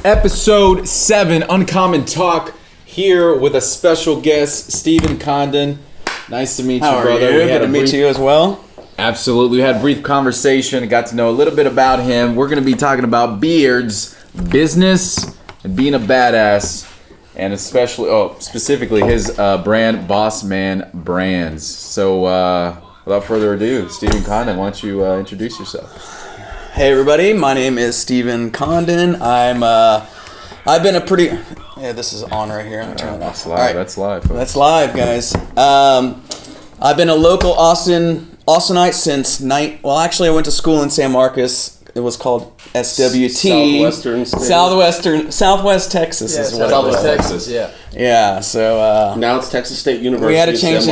Episode 7, Uncommon Talk, here with a special guest, Stephen Condon. Nice to meet you, brother. Good to meet you as well. Absolutely. We had a brief conversation and got to know a little bit about him. We're going to be talking about beards, business, and being a badass, and specifically his brand, Boss Man Brands. So, without further ado, Stephen Condon, why don't you introduce yourself? Hey everybody, my name is Stephen Condon. I've been a pretty... Yeah, this is on right here. I'm turning it off. That's live. Right. That's live. Folks. That's live, guys. I've been a local Austinite since actually I went to school in San Marcos. It was called SWT. Southwest Texas is what it was. Southwest Texas, yeah. Yeah, so... now it's Texas State University. We had to change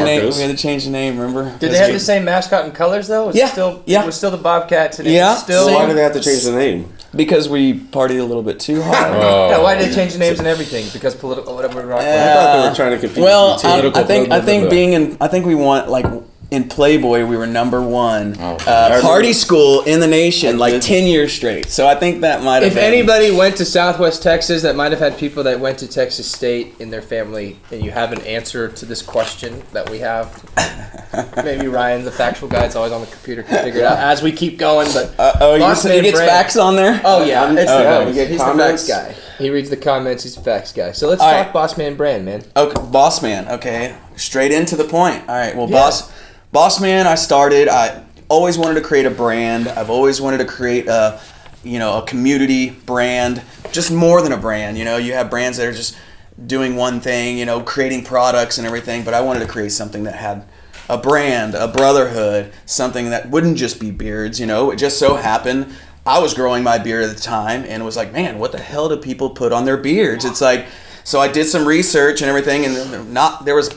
the name, remember? Did they have the same mascot and colors, though? It was still the Bobcats. And yeah. So why did they have to change the name? Because we partied a little bit too hard. Yeah, why did they change the names and everything? Because political, whatever. I thought they were trying to compete. Well, I think we want, like... In Playboy, we were number one party school in the nation, like 10 years straight. So I think that might have been... If anybody went to Southwest Texas, that might have had people that went to Texas State in their family, and you have an answer to this question that we have. Maybe Ryan, the factual guy, is always on the computer, can figure it out as we keep going. But he gets facts on there? Oh, yeah. He's comments? the facts guy. He reads the comments. He's the facts guy. So let's talk Boss Man Brand, man. Okay, Boss Man. Okay, straight into the point. All right, well, Boss Man, I always wanted to create a brand. I've always wanted to create a community brand, just more than a brand. You have brands that are just doing one thing, creating products and everything, but I wanted to create something that had a brand, a brotherhood, something that wouldn't just be beards. It just so happened I was growing my beard at the time and was like, man, what the hell do people put on their beards? It's like, so I did some research and everything, and there was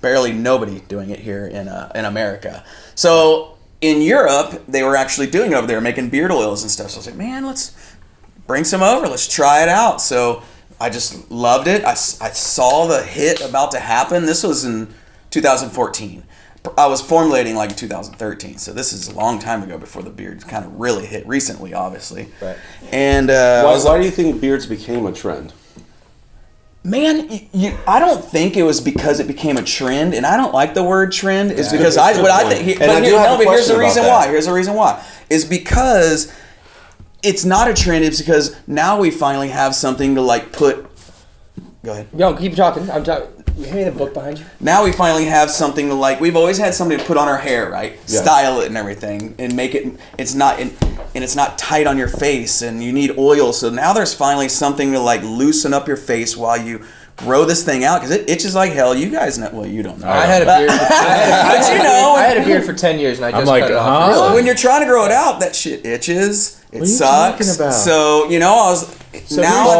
barely nobody doing it here in America. So in Europe, they were actually doing it over there, making beard oils and stuff. So I was like, man, let's bring some over. Let's try it out. So I just loved it. I saw the hit about to happen. This was in 2014. I was formulating like in 2013. So this is a long time ago before the beard kind of really hit recently, obviously. Right. And why do you think beards became a trend? Man, I don't think it was because it became a trend, and I don't like the word trend. It's because here's the reason why. Here's the reason why. Is because it's not a trend. It's because now we finally have something to like put. Go ahead. Yo, keep talking. I'm talking. Hand me the book behind you. Now we finally have something to like. We've always had something to put on our hair, right? Yeah. Style it and everything, and make it. It's not tight on your face, and you need oil. So now there's finally something to like loosen up your face while you grow this thing out, because it itches like hell. You guys know. Well, you don't know. I had a beard. I had a beard for 10 years, and I just cut it off. Really? When you're trying to grow it out, that shit itches. It sucks. About? So I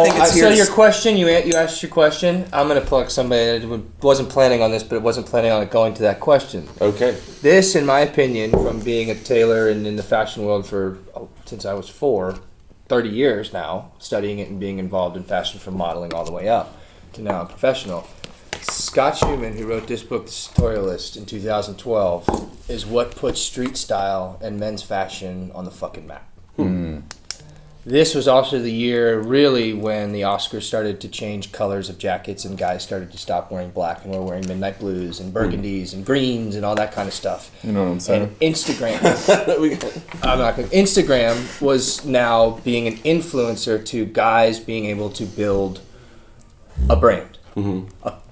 think it's here. So your question, you asked your question. I'm gonna plug somebody that wasn't planning on this, but it wasn't planning on it going to that question. Okay. This, in my opinion, from being a tailor and in the fashion world since I was 30 years now, studying it and being involved in fashion from modeling all the way up to now I'm professional. Scott Schumann, who wrote this book, The Tutorialist, in 2012, is what put street style and men's fashion on the fucking map. This was also the year, really, when the Oscars started to change colors of jackets and guys started to stop wearing black and were wearing midnight blues and burgundies and greens and all that kind of stuff. You know what I'm saying? And Instagram. Instagram was now being an influencer to guys being able to build a brand,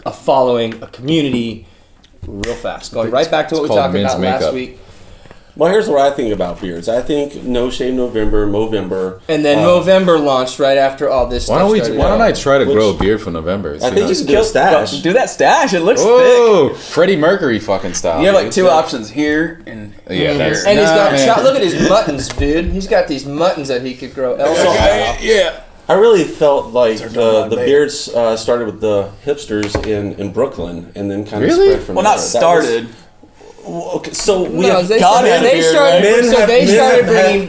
a following, a community, real fast. Going right back to what we talked about last week. Well, here's what I think about beards. I think No Shave November, Movember. And then Movember launched right after all this stuff started. Why don't I try to grow a beard for November? I think you should do a stash. Do that stash. It looks thick. Freddie Mercury fucking style. You have like two options, here and here. And he's got look at his muttons, dude. He's got these muttons that he could grow. Yeah. I really felt like the beards started with the hipsters in Brooklyn and then kind of spread from there. Well, not started. Okay, so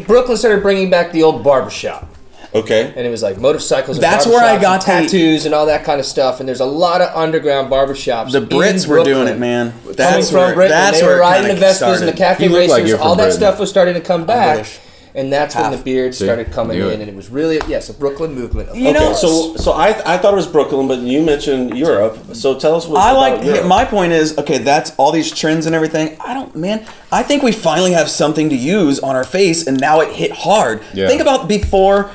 Brooklyn started bringing back the old barbershop. Okay. And it was like motorcycles and that's where I got tattoos and all that kind of stuff. And there's a lot of underground barbershops. The Brits were doing it, man. Coming from Britain. They were riding the Vespas and the cafe racers. All that stuff was starting to come back. And that's when Half. the beard started coming Knew in, it. and it was really a Brooklyn movement. You know, So I thought it was Brooklyn, but you mentioned Europe. So tell us what I about like. Europe. My point is, okay, that's all these trends and everything. I think we finally have something to use on our face, and now it hit hard. Yeah. Think about before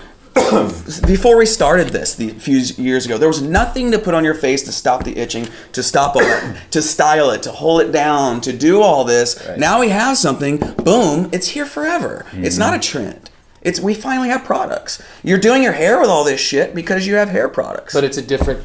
we started this a few years ago. There was nothing to put on your face to stop the itching, to stop it, to style it, to hold it down, to do all this. Right. Now we have something. Boom! It's here forever. It's not a trend. We finally have products. You're doing your hair with all this shit because you have hair products. But it's a different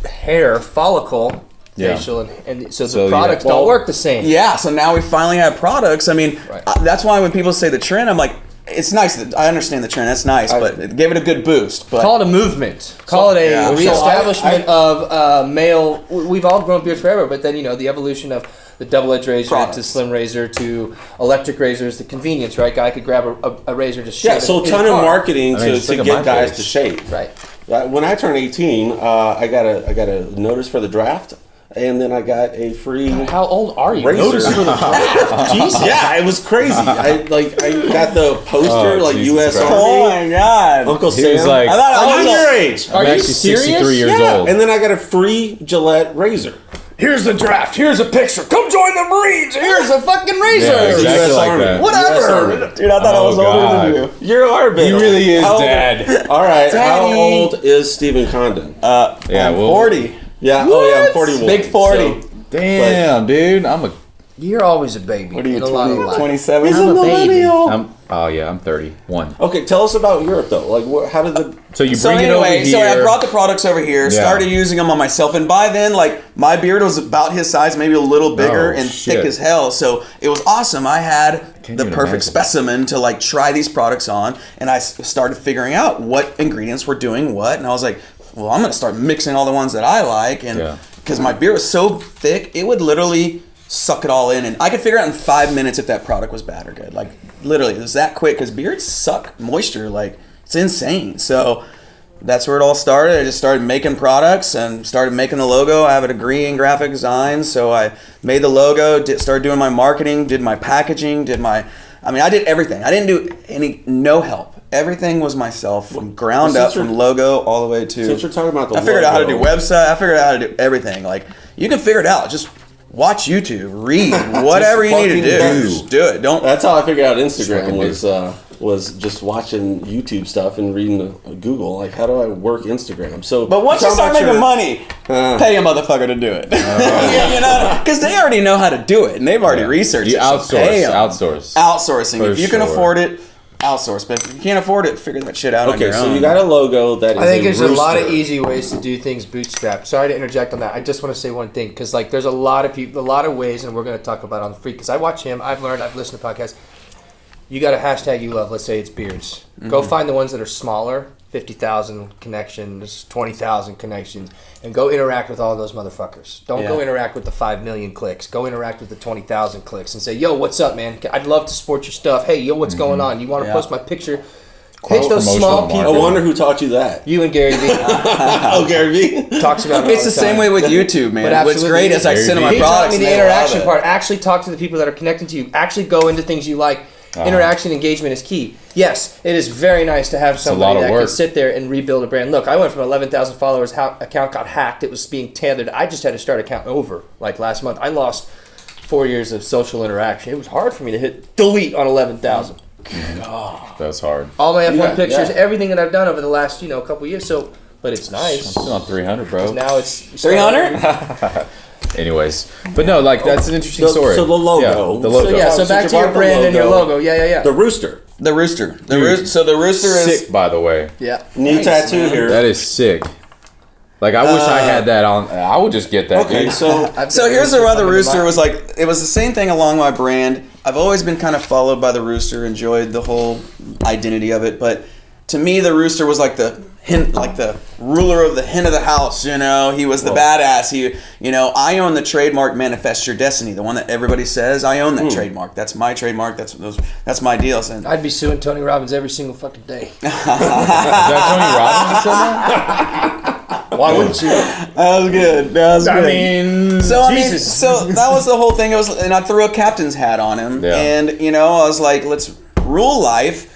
hair follicle, Yeah. facial, and so So, the yeah. products Well, don't work the same. Yeah, so now we finally have products. I mean, Right. that's why when people say the trend, I'm like, it's nice. I understand the trend. That's nice, but give it a good boost. But Call it a movement. Call it a yeah. reestablishment of male. We've all grown beards forever, but then the evolution of the double-edged razor Products. to slim razor to electric razors, the convenience, right? Guy could grab a razor to shave. Yeah, so a it in ton the of car. marketing I mean, to just look at get my guys face. to shave. Right. When I turned 18, I got a notice for the draft, and then I got a free How old are you? razor. Notice for the Jesus. Yeah, it was crazy. I got the poster Oh, like Jesus U.S. Christ. oh Army, my god! Uncle He Sam. was like, I thought I I'm was your age. Are I'm you actually serious? 63 years Yeah, old. and then I got a free Gillette razor. Here's the draft. Here's a picture. Come join the Marines. Here's a fucking razor. Yeah, exactly US like Army. that. Whatever. US Army. Dude, I thought I Oh, was older God. than you. You are big. He really is, How old- Dad. All right. How Daddy. old is Stephen Condon? Yeah, I'm well- 40. Yeah. Oh, yeah. I'm 41. Big 40. So- Damn, dude. You're always a baby. What are you, in a lot of 20, life. 27? He's a I'm a baby. millennial. I'm 31. Okay, tell us about Europe though. Like, how did the? So you So bring it over anyway, here. so I brought the products over here, Yeah. started using them on myself, and by then, like, my beard was about his size, maybe a little bigger Oh, and shit. thick as hell. So it was awesome. I had Can't the even perfect imagine. specimen to like try these products on, and I started figuring out what ingredients were doing what, and I was like, well, I'm gonna start mixing all the ones that I like, and Yeah. because my beard was so thick, it would literally suck it all in, and I could figure out in 5 minutes if that product was bad or good. Like literally, it was that quick because beards suck moisture, like it's insane. So that's where it all started. I just started making products and started making the logo. I have a degree in graphic design, so I made the logo, started doing my marketing, did my packaging, I did everything. I didn't do no help. Everything was myself from ground Well, up, since from logo all the way to. Since you're talking about the I figured out how to do logo- website. I figured out how to do everything. Like you can figure it out. Just watch YouTube, read, whatever you need to fucking do. do. Just do it. Don't. That's how I figured out Instagram fucking was just watching YouTube stuff and reading Google. Like, how do I work Instagram? So, But once you talking start about making your- money, pay a motherfucker to do it. Yeah, you know, because they already know how to do it and they've already researched You it. so pay 'em. outsource. Outsourcing. For If you can sure. afford it, outsource. But if you can't afford it, figure that shit out on Okay, your so own. you got a logo that is I think there's a lot of rooster. easy ways to do things bootstrapped. Sorry to interject on that. I just want to say one thing because like there's a lot of people, a lot of ways, and we're going to talk about it on the Freak because I watch him. I've learned. I've listened to podcasts. You got a hashtag you love. Let's say it's beards. Go find the ones that are smaller, 50,000 connections, 20,000 connections, and go interact with all those motherfuckers. Don't go Yeah. interact with the 5 million clicks. Go interact with the 20,000 clicks and say, "Yo, what's up, man? I'd love to support your stuff. Hey, yo, what's going on? You want to Yeah. post my picture?" Pitch those promotional small marketing. I people. wonder who taught you that. You and Gary Vee Oh, Gary Vee. talks about it It's all the same time. way with YouTube, man. But What's absolutely. great is I Very send them my deep. He taught products. me the and they love interaction it. part. Actually talk to the people that are connected to you. Actually go into things you like. Interaction, engagement is key. Yes, it is very nice to have lot somebody of that can work. sit there and rebuild a brand. Look, I went from 11,000 followers. Account got hacked. It was being tethered. I just had to start account over like last month. I lost 4 years of social interaction. It was hard for me to hit delete on 11,000. That's hard. All my F1 Yeah, pictures, yeah. everything that I've done over the last couple years. So, but it's nice. Still on 300, bro. Now it's 300? Anyways, but no, like that's an interesting story. So the logo. Yeah, the logo. So yeah, so Since back you to your brought the brand and your logo, logo. Yeah. The rooster. The rooster. Dude. So the rooster is. Sick, by the way. Yeah. Knee tattoo here. That is sick. Like I wish I had that on. I would just get that. Okay, dude. so So here's the other rooster was like, it was the same thing along my brand. I've always been kind of followed by the rooster, enjoyed the whole identity of it, but to me the rooster was like the hen, like the ruler of the hen of the house, you know. He was the badass. He, you know, I own the trademark Manifest Your Destiny, the one that everybody says. I own that trademark. That's my trademark. That's my deal. And I'd be suing Tony Robbins every single fucking day. Is that Tony Robbins that said that? Why wouldn't you? that was good. That was good. mean, So Jesus. so that was the whole thing. It was, and I threw a captain's hat on him, Yeah. and you know, I was like, let's rule life,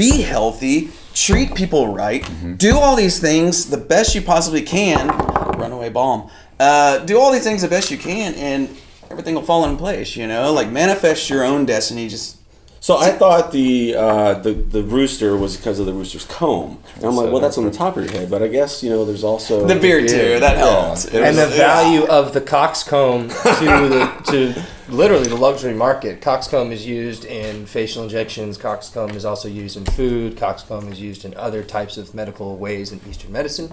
be healthy, treat people right, do all these things the best you possibly can. Runaway bomb. Do all these things the best you can, and everything will fall in place. Like manifest your own destiny. Just. So I thought the rooster was because of the rooster's comb. And I'm like, well, that's on the top of your head, but I guess there's also the beard too. That helps. And the value of the coxcomb to literally the luxury market. Coxcomb is used in facial injections. Coxcomb is also used in food. Coxcomb is used in other types of medical ways in Eastern medicine.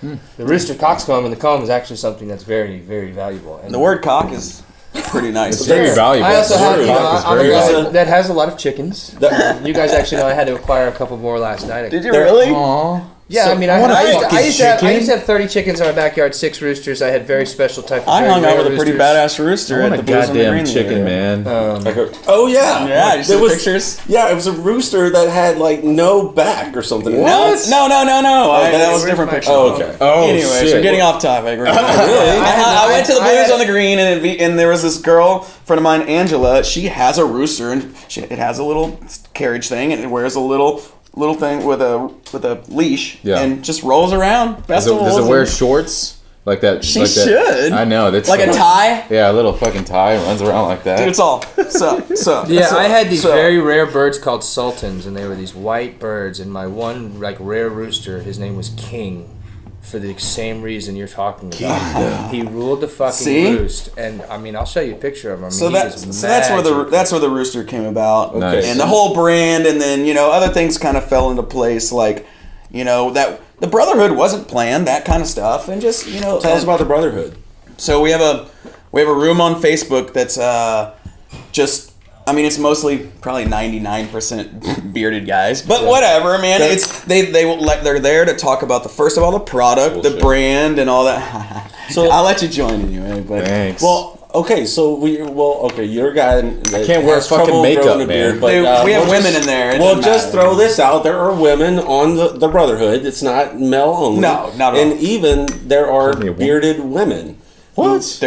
The rooster coxcomb and the comb is actually something that's very, very valuable. And the word cock is pretty nice. It's very valuable. I also have, I'm a guy that has a lot of chickens. You guys actually know I had to acquire a couple more last night. Did you really? Aww. Yeah, So, I mean, I want a I fucking used to chicken. have 30 chickens in my backyard, 6 roosters. I had very special type of I very hung out rare with a pretty roosters. badass rooster I want at a the Blues on the goddamn Green the chicken, other day. man. Oh yeah, Yeah, you see There the was- pictures? Yeah, it was a rooster that had like no back or something. No. That was a different picture. Oh, okay. Oh, Anyways, shit. we're getting off topic. Really? I I went to the I Blues had- on the Green, and there was this girl friend of mine, Angela. She has a rooster, and it has a little carriage thing, and it wears a little thing with a leash, Yeah. and just rolls around. Does it wear shorts like that? She like that? should. I know. That's Like a tie? Yeah, a little fucking tie runs around like that. Dude, it's all so. Yeah, I had these so- very rare birds called sultans, and they were these white birds. And my one rare rooster, his name was King, for the same reason you're talking about. He ruled the fucking See? roost, and I mean, I'll show you a picture of him. I mean, So he that's was where the rooster came about, Nice. and the whole brand, and then other things kind of fell into place, like that the brotherhood wasn't planned, that kind of stuff, and just Tell us about the Brotherhood. So we have a room on Facebook that's just. I mean, it's mostly probably 99% bearded guys, but whatever, man. It's they're there to talk about first of all the product, the Bullshit. brand, and all that. So- I'll let you join anyway. But Thanks. Well, okay, so you're a guy that can't wear has fucking trouble makeup, growing a man. beard, but, Dude, we have we'll women in there. It We'll doesn't just matter. throw this out. There are women on the Brotherhood. It's not male only. No, not at all. And even there are Only a woman. bearded women. What?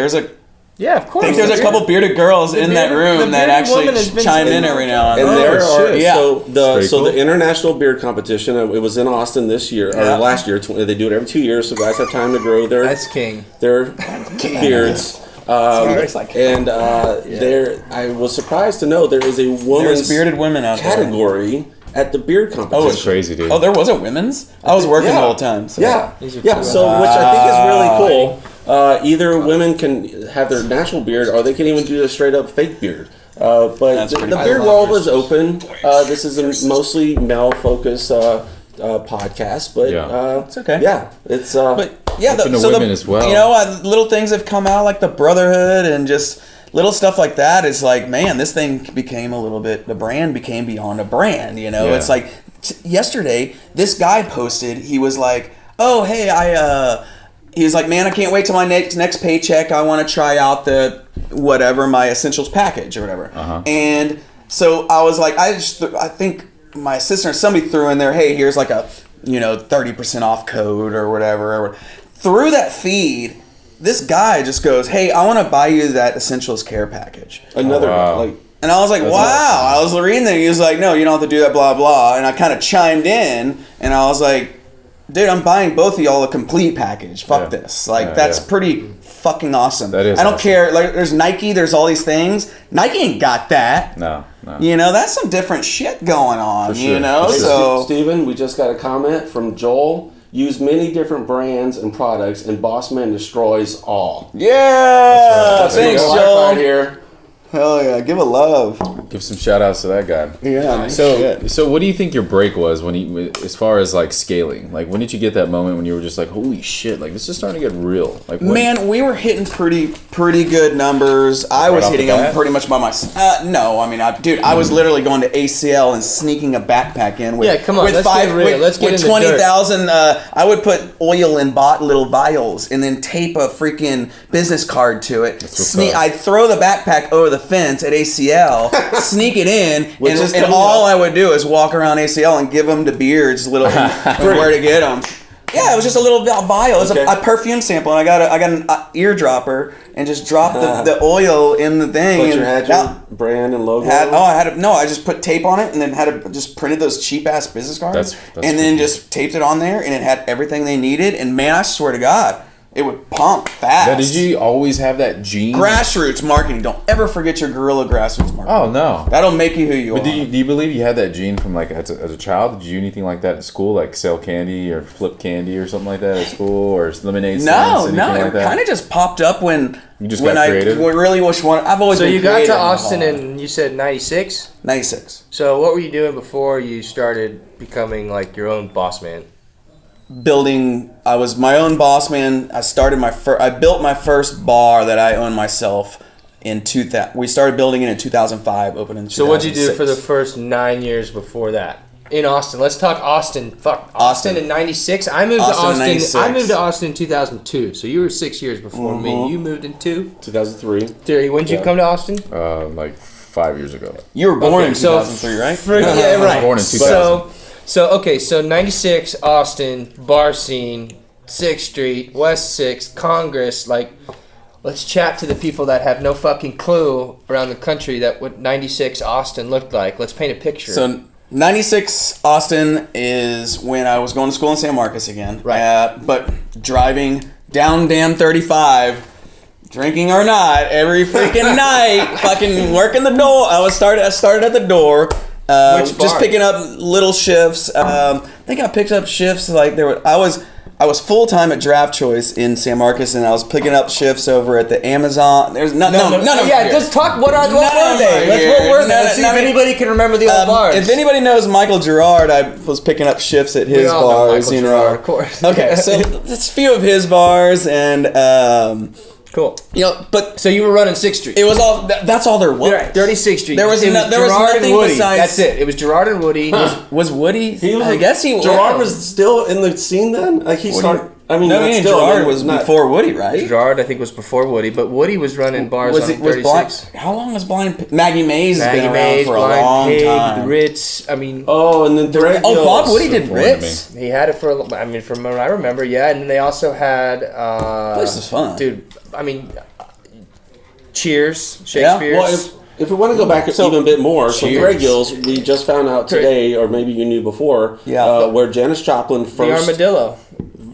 Yeah, of course. I think there's a couple bearded girls in that bearded- room the that bearded actually woman has been chime in saying- every now and And then. there are shit. Yeah. so Pretty cool. the international beard competition. It was in Austin this year Yeah. or last year. They do it every 2 years, so guys have time to grow That's King. their beards. It's like- And there, I was surprised to know there is a woman's There's bearded women out there. category at the beard competition. That's crazy, dude. Oh, there was a women's? I was working Yeah. the whole time. So. Yeah, These are yeah. two. So, which I think is really cool. Either women can have their natural beard, or they can even do a straight up fake beard. But That's the pretty beard cool. world is open. This is a mostly male focused podcast, but Yeah. It's okay. Yeah, it's But yeah, Open to women as well. little things have come out like the brotherhood and just little stuff like that. Is like, man, this thing became a little bit. The brand became beyond a brand. Yeah. It's like yesterday, this guy posted. He was like, "Oh, hey, he was like, man, I can't wait till my next paycheck. I want to try out my essentials package or whatever." Uh-huh. And so I was like, I think my sister or somebody threw in there, hey, here's like a 30% off code or whatever. Through that feed, this guy just goes, hey, I want to buy you that essentials care package. another wow. like. And I was like, wow. I was reading that. He was like, no, you don't have to do that, blah, blah. And I kind of chimed in, and I was like, dude, I'm buying both of y'all a complete package. Fuck Yeah. this. Like, Yeah, that's yeah. pretty fucking awesome. That is I don't awesome. care. Like, there's Nike, there's all these things. Nike ain't got that. No. That's some different shit going on, For sure. For sure. So, Steven, we just got a comment from Joel. Use many different brands and products, and Bossman destroys all. yeah. That's right. Thanks, High five Joel. here. Hell yeah. Give a love. Give some shout outs to that guy. Yeah. So what do you think your break was as far as like scaling? Like when did you get that moment when you were just like, holy shit, like this is starting to get real? Like when, Man, we were hitting pretty good numbers. I was off the hitting them bat? pretty much by myself. No, I mean, I was literally going to ACL and sneaking a backpack in with Yeah, come on, with let's five get real. with, Let's get with in the dirt. 20,000. I would put oil in little vials and then tape a freaking business card to it. what's up. I'd throw the backpack over the fence at ACL, sneak it in, Which is and coming all up. I would do is walk around ACL and give them to Beards where to get them. Yeah, it was just a little vial. It was Okay. a perfume sample, and I got an eardropper and just dropped the oil in the thing. But you and had your brand and logo. I just put tape on it and then just printed those cheap ass business cards That's and then freaky. just taped it on there, and it had everything they needed. And man, I swear to God, it would pump fast. Now, did you always have that gene? Grassroots marketing. Don't ever forget your guerrilla grassroots marketing. Oh no. That'll make you who you But are. do you believe you had that gene from like as a child? Did you do anything like that at school, like sell candy or flip candy or something like that at school, or lemonade stands? No, anything it like that? kind of just popped up when You just when got I creative? really wish one. I've always So been you got creative to my Austin whole life. and you said 96? 96. So what were you doing before you started becoming like your own boss man? I was my own boss man. I built my first bar that I own myself in 2000. We started building it in 2005, opened in 2006. So what'd you do for the first 9 years before that? In Austin. Let's talk Austin. Fuck. Austin in 96. I moved Austin to in Austin. 96. I moved to Austin in 2002. So you were 6 years before me. You moved in 2003. 3. When did you come to Austin? like 5 years ago. You were born Okay, in so 2003, right? Yeah, right. born in 2000. So 96 Austin bar scene, 6th Street, West 6th, Congress. Like, let's chat to the people that have no fucking clue around the country that what 96 Austin looked like. Let's paint a picture. So 96 Austin is when I was going to school in San Marcos again. Right. But driving down damn 35, drinking or not, every freaking night, fucking working the door. I started at the door. Which bar? Just picking up little shifts. I think I picked up shifts like I was full time at Draft Choice in San Marcos, and I was picking up shifts over at the Amazon. There's none of them Yeah, here. just talk. What None were of they? them here. What were they? None- Let's see none if of- anybody can remember the old bars. If anybody knows Michael Gerard, I was picking up shifts at his all know bars. Michael You know, Gerard, of course. Okay, so it's a few of his bars, and Cool. but So you were running 6th Street. it was all. That's all there was. You're right, 36th Street. There was It no- there was Gerard and nothing Woody. besides- That's it. It was Gerard and Woody. Was Woody? He was. I guess he. Gerard was still in the scene then. Like he started. I mean, No, not me and still, I Gerard mean, was not- before Woody, right? Gerard, I think, was before Woody, but Woody was running bars on Was 36. Blind? How long was Blind? Maggie Mays has Maggie been around Mays, for a Blind long Pig, time. the Ritz. I mean, Oh, and then Thread Oh, Bob Gills. Woody did Foreign to Ritz. he had it for a I mean, from what I remember, yeah. And then they also had. Place is fun. Dude, I mean, Cheers, Shakespeare's. Well, if we want to go back even a bit more, so Cheers. Thread Gills, we just found out today, or maybe you knew before, Yeah. where Janis Joplin the first. Armadillo.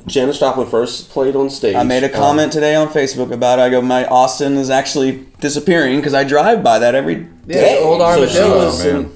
Janis Joplin first played on stage. I made a comment today on Facebook about it. I go, my Austin is actually disappearing because I drive by that every day. the old So she Armadillo. was, Oh, man.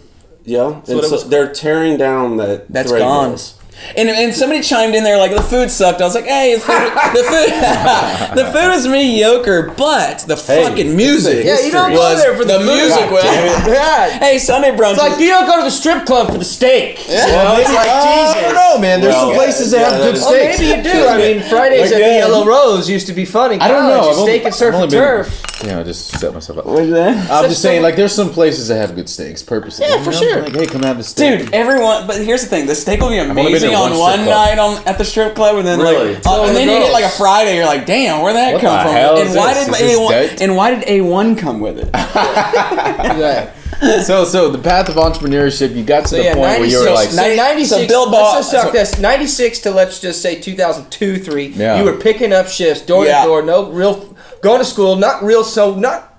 yeah, what and it so was- they're tearing down that. That's Thread gone. Gills. And somebody chimed in there like the food sucked. I was like, hey, the food is mediocre, but the fucking music. Yeah, you don't go was there for the food. music. Was, Yeah. hey, Sunday brunch. It's like you don't go to the strip club for the steak. You know, it's like I Jesus. don't know, man. There's Well, some places that yeah, have that good is- Well, steaks. maybe you do. I mean, Fridays at the Again. Yellow Rose used to be fun in I don't know. college. I've Steak only- and surf I've only and been- turf. Yeah, I just set myself up. What's that? I'm just saying, like, there's some places that have good steaks, purposely. Yeah, for sure. Like, hey, come have a steak. Dude, everyone. But here's the thing: the steak will be only been amazing to on one one strip club. night at the strip club, and then Really? and then you get like a Friday. You're like, damn, where'd that What come the from? hell And is why this? did Is this A1? dead? And why did A1 come with it? Yeah. So the path of entrepreneurship, you got to the Yeah, point where you were 96. like, So 96. So Bill bought- let's just talk this. 96 to let's just say 2002, 3. Yeah. You were picking up shifts door Yeah. to door. No real going to school. Not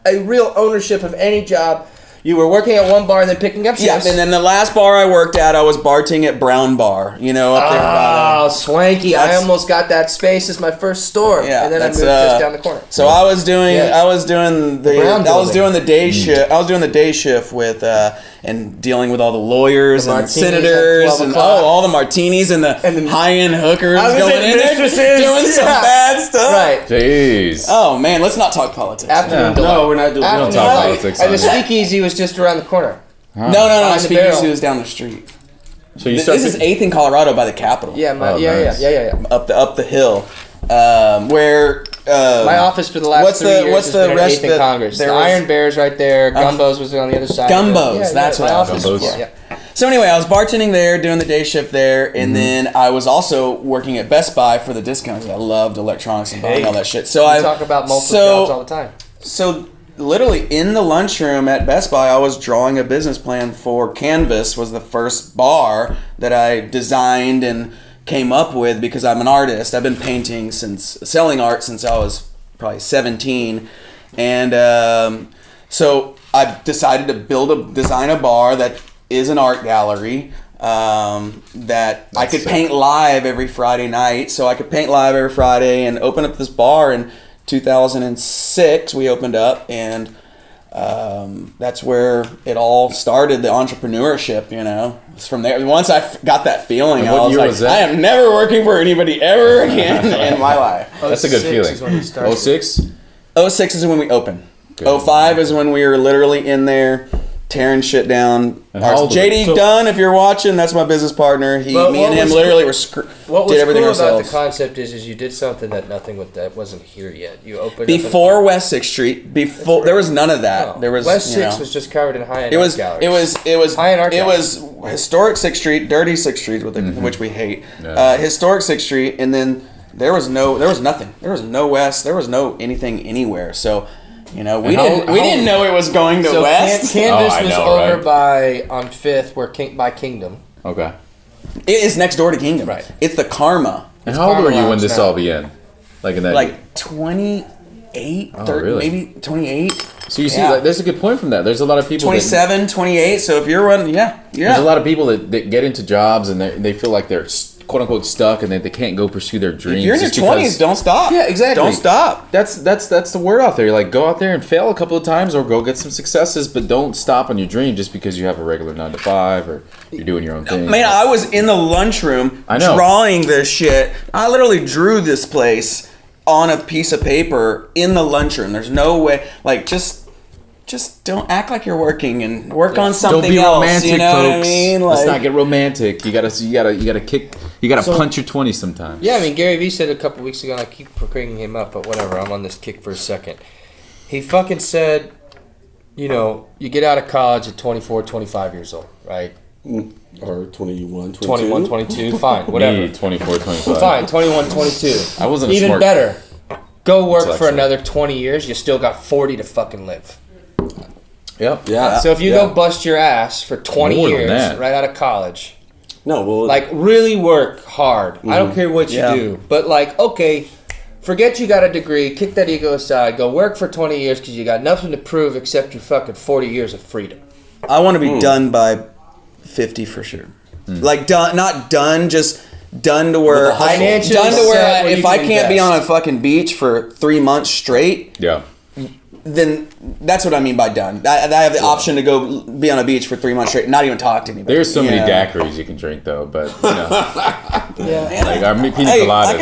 a real ownership of any job. You were working at one bar and then picking up Yeah, shifts. and then the last bar I worked at, I was bartending at Brown Bar. You know, up there. Oh, swanky! I That's- almost got that space as my first store, Yeah, and then I that's, moved just down the corner. So I was doing, Yeah. I was doing Brown building. the day shift. I was doing the day shift with, and dealing with all the lawyers The and martinis at senators 12 and o'clock. all the martinis and the high-end hookers I was going at in there mistresses, doing some yeah. bad stuff. Right. Uh, jeez. Oh man, let's not talk politics. Afternoon delight. No, we're not doing. Afternoon talk delight. politics And on the it. speakeasy was just around the corner. No, Behind the Speakeasy barrel. was down the street. So you This started. is 8th in Colorado by the Capitol. Yeah, Oh, nice. yeah. Up the hill, where. My office for the last What's 3 the- years what's has the been rest at 8th in that- Congress. there The was- Iron Bears right there. Gumbos was on the other side. Gumbos, Yeah, that's my what I was- office. Gumbos. Yeah. So anyway, I was bartending there, doing the day shift there, and then I was also working at Best Buy for the discounts. I loved electronics and buying all that shit. So I We talk about multiple jobs all the time. So literally in the lunchroom at Best Buy, I was drawing a business plan for Canvas. Was the first bar that I designed and came up with, because I'm an artist. I've been selling art since I was probably 17, and so I decided to design a bar that is an art gallery. That I could paint live every Friday night. So I could paint live every Friday and open up this bar in 2006. We opened up, and that's where it all started, the entrepreneurship, It's from there. Once I got that feeling, And I what was year like, was that? I am never working for anybody ever again in my life. That's a good 06 feeling. is when you started. 06? 06 is when we opened. Good. 05 is when we were literally in there tearing shit down. And how old were JD you? Dunn, if you're watching, that's my business partner. Me What and him was literally What was did everything cool about ourselves. the concept is you did something that that wasn't here yet. You opened Before West 6th Street, there was none of that. There was West 6 was just covered in high-end it was art galleries. high-end art. It galleries. was historic 6th Street, dirty 6th Street, which we hate. Yeah. Historic 6th Street, and then there was nothing. There was no West. There was no anything anywhere. So. We didn't know it was going to West. Canvas Oh, I was know, over right? on 5th, by Kingdom. Okay. It is next door to Kingdom. Right. It's the Karma. And how old were you when Lounge this now. all began? Like in that. Like 28, 30, really? maybe 28. So you see, Yeah. there's a good point from that. There's a lot of people. 27, 28. So if you're running, yeah. There's a lot of people that get into jobs and they feel like they're quote unquote stuck and they can't go pursue their dreams. If you're in your just because- 20s, don't stop. Yeah, exactly. Don't stop. That's the word out there. Like, go out there and fail a couple of times or go get some successes, but don't stop on your dream just because you have a regular 9 to 5 or you're doing your own thing. Man, I was in the lunchroom I know. drawing this shit. I literally drew this place on a piece of paper in the lunchroom. There's no way. Like, just don't act like you're working and work on something Don't be else. romantic, You know folks. what I mean? Let's Like, not get romantic. You gotta punch your 20s sometimes. Yeah, I mean, Gary Vee said a couple weeks ago, and I keep bringing him up, but whatever, I'm on this kick for a second. He fucking said, you get out of college at 24, 25 years old, right? Or 21, 22. 21, 22, fine, whatever. Me, 24, 25. Fine, 21, 22. I wasn't a Even smart- better. Go work for Intellectual. another 20 years, you still got 40 to fucking live. Yep. Yeah. So if you go bust your ass for 20 More than years that. right out of college, No, well, like really work hard. I don't care what you Yeah. do, but like, okay, forget you got a degree, kick that ego aside, go work for 20 years because you got nothing to prove except your fucking 40 years of freedom. I want to be done by 50 for sure. Like done, not done, just done to where With a hustle. Financially done to where set where you if I can can't be invest. on a fucking beach for 3 months straight, Yeah. then that's what I mean by done. I have the option to go be on a beach for 3 months straight, and not even talk to anybody. There's so many Yeah. daiquiris you can drink though, but Yeah. like our pina Hey, coladas. I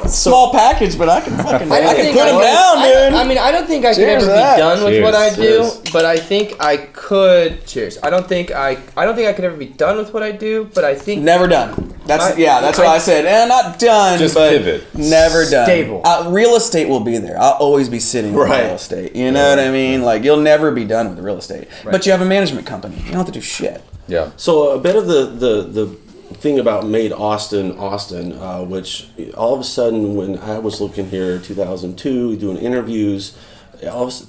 can small package, but I can fucking I can think put them down, dude. I mean, I don't think I could Cheers ever to that. be done with what I Cheers. do, Cheers. but I think I could. Cheers. I don't think I could ever be done with what I do, but I think Never done. That's I- what I said. Not done, Just but pivot. never done. Stable. Real estate will be there. I'll always be sitting with Right. real estate. You know what I mean? Like you'll never be done with real estate, but you have a management company. You don't have to do shit. Yeah. So a bit of the thing about made Austin, which all of a sudden when I was looking here 2002 doing interviews,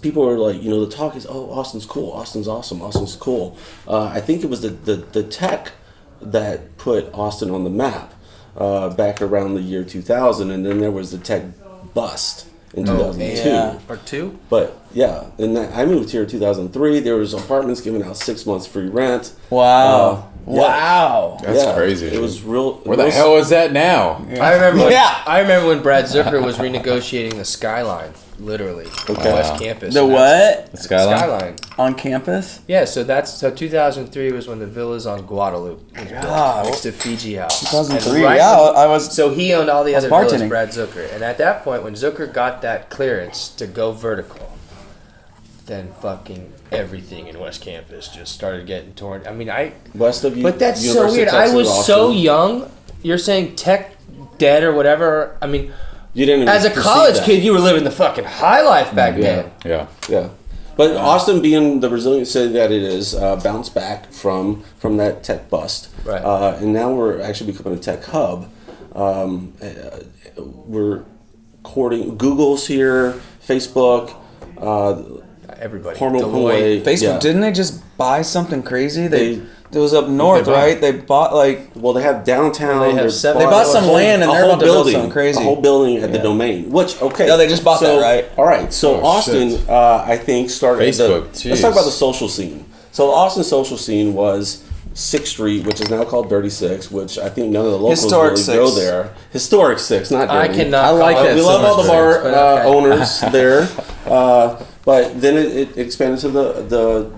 people were like, the talk is, oh, Austin's cool, Austin's awesome, Austin's cool. I think it was the tech that put Austin on the map back around the year 2000, and then there was the tech bust in 2002. yeah. or two. But yeah, and I moved here in 2003. There was apartments giving out 6 months free rent. Wow. Yeah. Wow. That's crazy. It was real. Where the hell is that now? I remember. Yeah. I remember when Brad Zucker was renegotiating the skyline, literally, on the West Campus. The And what? The skyline? Skyline. On campus? Yeah, so 2003 was when the villas on Guadalupe was built God. next to Fiji House. 2003. And right Yeah, when- I was. So he owned all the other bartending. villas, Brad Zucker. And at that point, when Zucker got that clearance to go vertical, then fucking everything in West Campus just started getting torn. I mean, West of you. but that's so University weird. of I Texas, was so Austin. young. You're saying tech dead or whatever. I mean, You didn't even as a perceive college that. kid, you were living the fucking high life back then. Yeah. Yeah. But Austin, being the resilient city that it is, bounced back from that tech bust. Right. And now we're actually becoming a tech hub. We're courting Google's here, Facebook. everybody. Hormel Deloitte. Poi, Facebook, yeah. didn't they just buy something crazy? They- it was up north, They bought- right? They bought like Well, they have downtown. They have there's seven- They bought some a whole- land and a they're whole about to build building, something crazy. A whole building at the domain. Which okay? No, they just bought that, right? All right. So Oh, Austin, shit. I think started. Facebook, Let's jeez. talk about the social scene. So Austin's social scene was 6th Street, which is now called Dirty Six, which I think none of the locals Historic really Six. go there. Historic Six, not I dirty. cannot. I like call that it- We so love all much the bar but okay. owners there, but then it expanded to the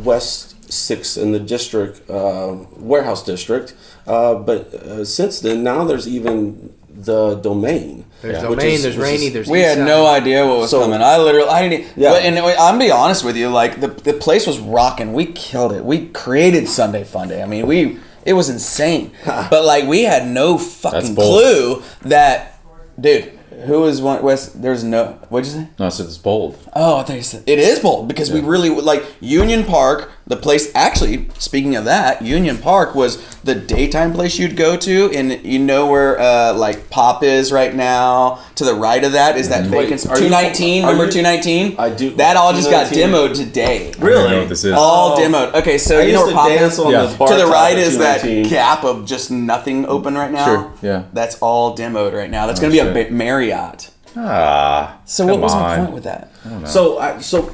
West 6 in the district, warehouse district. But since then, now there's even the domain. There's Yeah. which Domain, is- there's which is- Rainy, there's we had Eastside. no idea what was So- coming. I didn't. Yeah. And I'm gonna be honest with you, like the place was rocking. We killed it. We created Sunday Funday. I mean, it was insane. But like we had no fucking bold. clue that, dude. Who was one West? There's no. What'd you say? No, I said it's bold. Oh, I thought you said it is bold because we really like Union Park. The place, actually, speaking of that, Union Park was the daytime place you'd go to, and you know where like Pop is right now. To the right of that is that vacant are you- 219. are Remember you- 219? I do. That all just got 219. demoed today. I don't know what this is. All demoed. Okay, so I you used know where to Pop dance is? on Yeah. the bar To the top right at is that 219. gap of just nothing open right now. Sure, yeah. That's all demoed right now. That's going to be a shit. Marriott. Ah. So what come was my on. point with that? So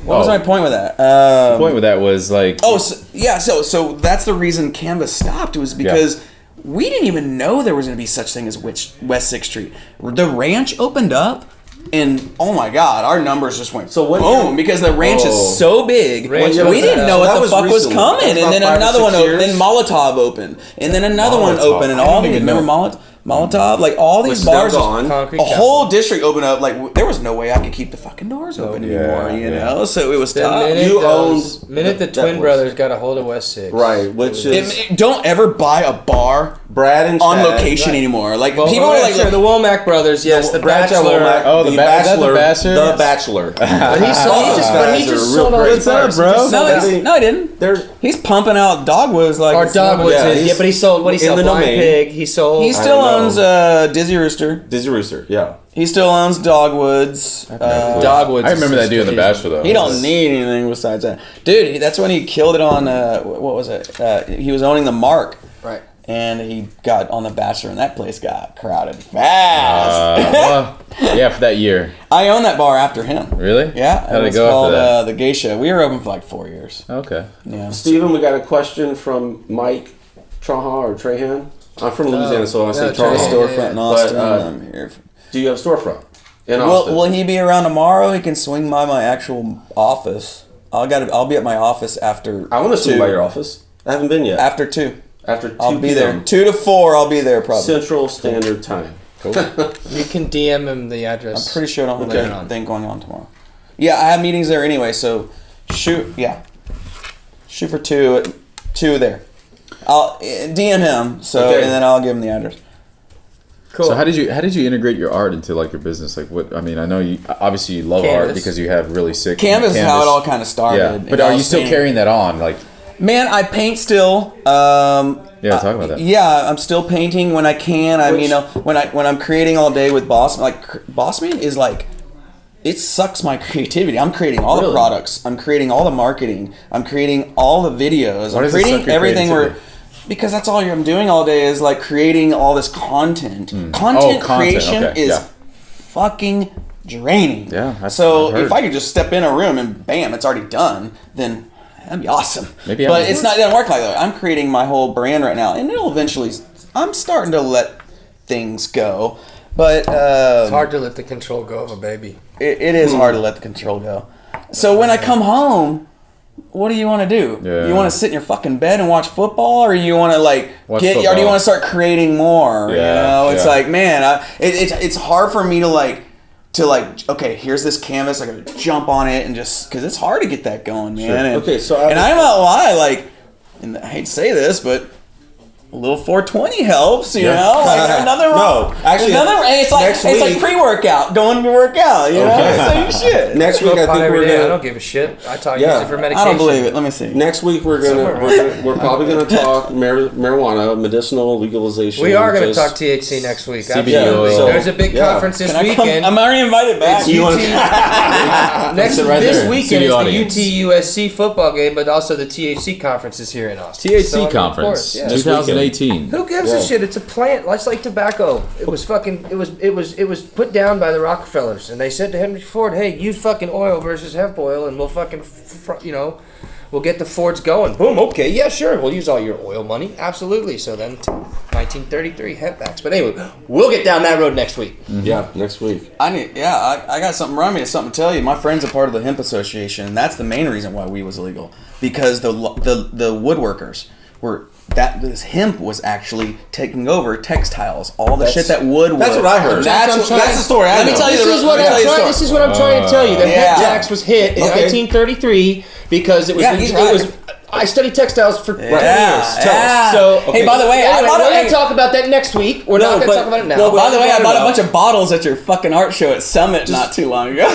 What was my point with that? The point with that was like. Oh, so, yeah. So that's the reason Canvas stopped was because we didn't even know there was going to be such thing as West 6th Street. The ranch opened up, and oh my God, our numbers just went So what boom year- because the ranch Oh. is so big. Ranch we was- didn't know so that what the was fuck was recently. coming, That was and then about 5 or another 6 one opened. years. Then Molotov opened, and then another one Molotov. opened, and I all didn't these even remember know. Molotov, like all these now bars, gone. Concrete a Capital. whole district opened up. Like there was no way I could keep the fucking doors open yeah, anymore, you yeah. know. So it was The tough. minute You those- owned minute the that twin place. brothers got a hold of West 6. Right, which is Don't ever buy a bar Brad and on Chad. location right. anymore. Like Well, people are like, sure, the Womack brothers, yes, the Brad Chad Bachelor. Womack, Oh, the the ba- is that the Bachelor, Bachelor? the Bachelor. But he sold. Oh, He just, those but he guys just are sold real all great. his bars. What's up, He bro? just sold no, everything. no, he didn't. They're He's pumping out dogwoods like Or it's not- Dogwoods yeah, is, he's yeah, but he sold, what he in sold, the Blind domain. Pig, he sold. He still I owns know. Dizzy Rooster. Dizzy Rooster, yeah. He still owns Dogwoods. Dogwoods I remember is that dude in The crazy. Bachelor though. He don't need anything besides that, dude. That's when he killed it on. What was it? He was owning the Mark, Right. and he got on the Bachelor, and that place got crowded fast. Well, yeah, for that year. I own that bar after him. Really? Yeah, How did it was go called after that? the Geisha. We were open for like 4 years. Okay. Yeah. Steven, we got a question from Mike Trahan or Trahan. I'm from Louisiana, so I say no, Trahan. Trahan. Storefront in Austin. But, I'm here. Do you have a storefront in Will, Austin? will he be around tomorrow? He can swing by my actual office. I'll be at my office after. I want to swing 2. by your office. I haven't been yet. After 2. After 2 I'll be there. p.m. 2 to 4. I'll be there probably. Central Standard Time. You can DM him the address. I'm pretty sure I don't have later anything going on tomorrow. Yeah, I have meetings there anyway. So shoot for 2 there. I'll DM him. So Okay. and then I'll give him the address. Cool. So how did you integrate your art into like your business? Like what? I mean, I know you obviously you love art Canvas. because you have really sick Canvas is how it all kind of started. Yeah, And but I are you was still painting. carrying that on? Like, Man, I paint still. yeah, talk about that. Yeah, I'm still painting when I can. I Which- mean, when I'm creating all day with Bossman, like Bossman is like, it sucks my creativity. I'm creating all the Really? products. I'm creating all the marketing. I'm creating all the videos. Why I'm does it suck creating your everything creativity? because that's all I'm doing all day is like creating all this content. Content Content, creation okay, is yeah. fucking draining. Yeah, I've So heard. if I could just step in a room and bam, it's already done, then that'd be awesome. Maybe but I'm- it's not. It doesn't work like that. I'm creating my whole brand right now, and it'll eventually. I'm starting to let things go, but It's hard to let the control go of a baby. it is hard to let the control go. So when I come home, what do you want to do? Yeah. You want to sit in your fucking bed and watch football, or you want to like Watch or do you football. want to start creating more? Yeah, You know, it's yeah. like man, it's hard for me to like. Okay, here's this canvas. I gotta jump on it and just because it's hard to get that going, man. Sure. And, Okay, so and I'm not lie, like, and I hate to say this, but a little 420 helps, you Yeah. know. Like, there's nothing wrong. No, actually, and it's like next week- pre-workout, going to work out, you know. Same shit. Next week, I Smoke pot think every we're day. I gonna. don't give a shit. I talk Yeah. use it for medication. I don't believe it. Let me see. Next week we're probably gonna talk marijuana medicinal legalization. We are going to just- talk THC next week. CBD Absolutely. oil. There's a big Yeah. conference this Can I come? weekend. I'm already invited back. It's Next Sit right this there. weekend City is audience. the UT USC football game, but also the THC conference is here in Austin. THC So, I mean, of conference, course, yeah. 2018. Who gives a shit? It's a plant, just like tobacco. It was put down by the Rockefellers, and they said to Henry Ford, "Hey, use fucking oil versus hemp oil, and we'll fucking, we'll get the Fords going." Boom. Okay, yeah, sure. We'll use all your oil money. Absolutely. So then, 1933 hemp backs. But anyway, we'll get down that road next week. Yeah, next week. I got something around me. Something to tell you. My friend's a part of the hemp association, and that's the main reason why weed was illegal, because the woodworkers were. This hemp was actually taking over textiles, all the shit that wood was. That's what I heard. That's the story. I Let me know. tell you. This is what I'm trying to tell you. The hemp tax was hit in Okay. 1933 because it was. Yeah, he's right. I studied textiles for 10 years. Yeah. So, Hey, by the way, anyway, we're going to talk about that next week. We're not going to talk about it now. Well, by the way, I bought a bunch of bottles at your fucking art show at Summit not too long ago.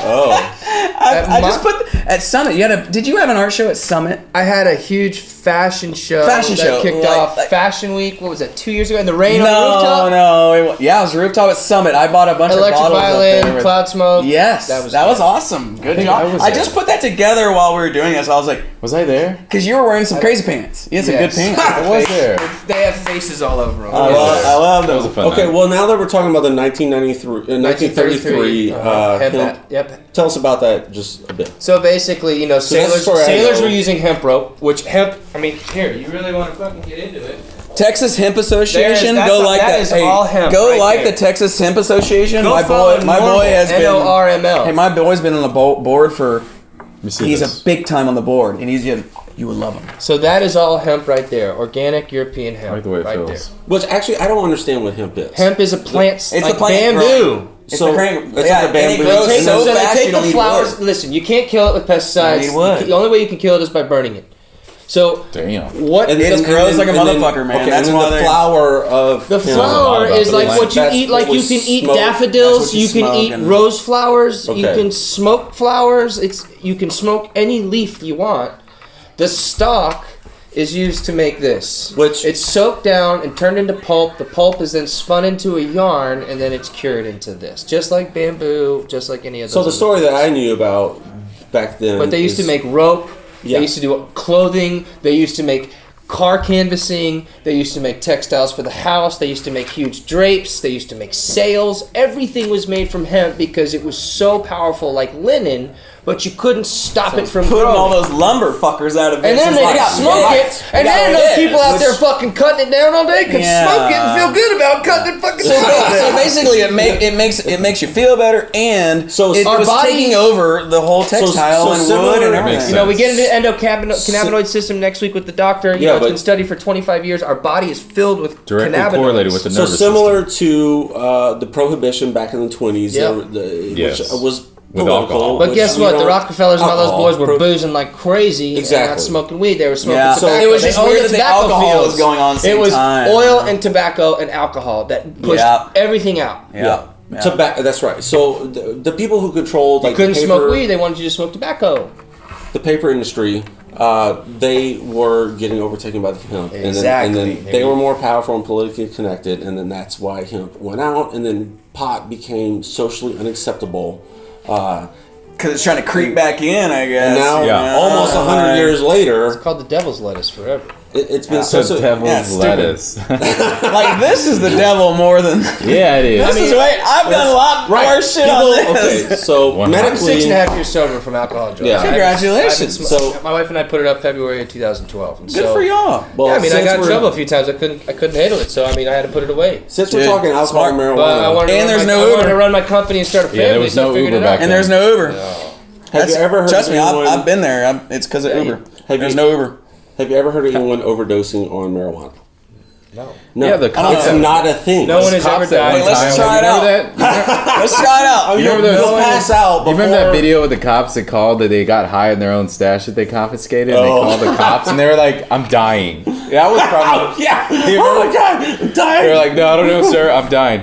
I just put at Summit. Did you have an art show at Summit? I had a huge fashion show. Fashion that show, kicked like- off Fashion Week. What was that? 2 years ago in the rain on the No, rooftop. no. It was rooftop at Summit. I bought a bunch Electric of bottles up violin, there. cloud smoke. Yes, that that was was awesome. Good think job. I was I there. just put that together while we were doing this. I was like, Was I there? because you were wearing some crazy pants. You had some Yes. good pants. I was there. They have faces all over them. I love That was a those. fun Okay, night. well now that we're talking about the 1933, hemp, Yep. tell us about that just a bit. So basically, that's the sailors story I know. were using hemp rope, which hemp. I mean, here, you really want to fucking get into it? Texas Hemp Association. That's Go a- like that that. is Hey, all hemp go right like there. the Texas Hemp Association. Go My follow boy has been. NORML. Hey, my boy's been on the board for. Let me see He's this. a big time on the board, and you would love him. So that is all hemp right there, organic European hemp. I like the way it right feels. there. Which actually I don't understand what hemp is. Hemp is a plant. It's like a plant bamboo. growing. It's So, the crank. it's Yeah, like a and it bamboo. grows They take- so So fast they you take don't the need flowers. wood. Listen, you can't kill it with pesticides. You need wood. The only way you can kill it is by burning it. So Damn. what? It grows like a motherfucker, man. Okay, That's and why then the they're- flower of The hemp. flower about is the like plant. what you That's eat. what Like you was can eat smoked. daffodils. That's what you You can smoke eat and- rose flowers. You Okay. can smoke flowers. You can smoke any leaf you want. The stalk is used to make this. Which- it's soaked down and turned into pulp. The pulp is then spun into a yarn, and then it's cured into this, just like bamboo, just like any other. So the story that I knew about back then. But they used to is- make rope. Yeah. They used to do clothing. They used to make car canvassing. They used to make textiles for the house. They used to make huge drapes. They used to make sails. Everything was made from hemp because it was so powerful, like linen, but you couldn't stop it from Putting growing. all those lumber fuckers out of and then business. they Like, could smoke it, and then those people out there Which- fucking cutting it down all day could Yeah. smoke it and feel good about cutting it fucking So, down. so basically, it makes you feel better, and So it our was body- taking over the whole textile so and similar- wood and That makes everything. sense. We get into endocannabinoid system next week with the doctor. You Yeah, know, it's but- been studied for 25 years. Our body is filled with Directly cannabinoids. correlated with the So nervous similar system. to the prohibition back in the 20s, Yeah. Yes. which was With political. alcohol. But which guess we what? The don't- Rockefellers and all those alcohol. boys were boozing like crazy and Exactly. not smoking weed. They were smoking Yeah. tobacco. So it was They just owned weird that the tobacco alcohol fields. was going on at the It same was time. oil and tobacco and alcohol that pushed Yeah. everything out. Yeah. Tobacco. That's right. So the people who controlled like Couldn't the smoke paper, weed. They wanted you to smoke tobacco. the paper industry, they were getting overtaken by the hemp, and Exactly. then they were more powerful and politically connected, and then that's why hemp went out, and then pot became socially unacceptable. Because it's trying to creep back in, I guess. And now, Yeah. almost 100 years later, Called the devil's lettuce forever. it's been So such a devil's yeah, stupid. lettuce. Like, this is the devil more than... Yeah, it is. This is way... I've done a lot worse shit on this. Okay, so 100. I'm medically, 6.5 years sober from alcohol and drugs. Yeah. I've been Congratulations. So- my wife and I put it up February of 2012. And Good so, for y'all. well, Yeah, I mean, I since got in we're- trouble a few times. I couldn't handle it, so I mean, I had to put it away. Since we're Dude, talking alcohol smart. and But I marijuana, wanted, And to, there's run my, no I wanted Uber. to run my company and start a family, there was so no I figured Uber it out. back And there's no Uber. have you ever heard Trust of me, anyone, I've been there. It's because of Uber. Have There's you- no Uber. Have you ever heard of anyone overdosing on marijuana? No. No, the cops. it's not a thing. No one has ever died. Wait, let's try it out. Let's try it out. You remember you'll those- pass out. You remember that before- video with the cops that called that they got high in their own stash that they confiscated? And they called the cops and they were like, I'm dying. That was probably... Yeah. You Oh remember- my God. I'm dying. They were like, no, I don't know, sir. I'm dying.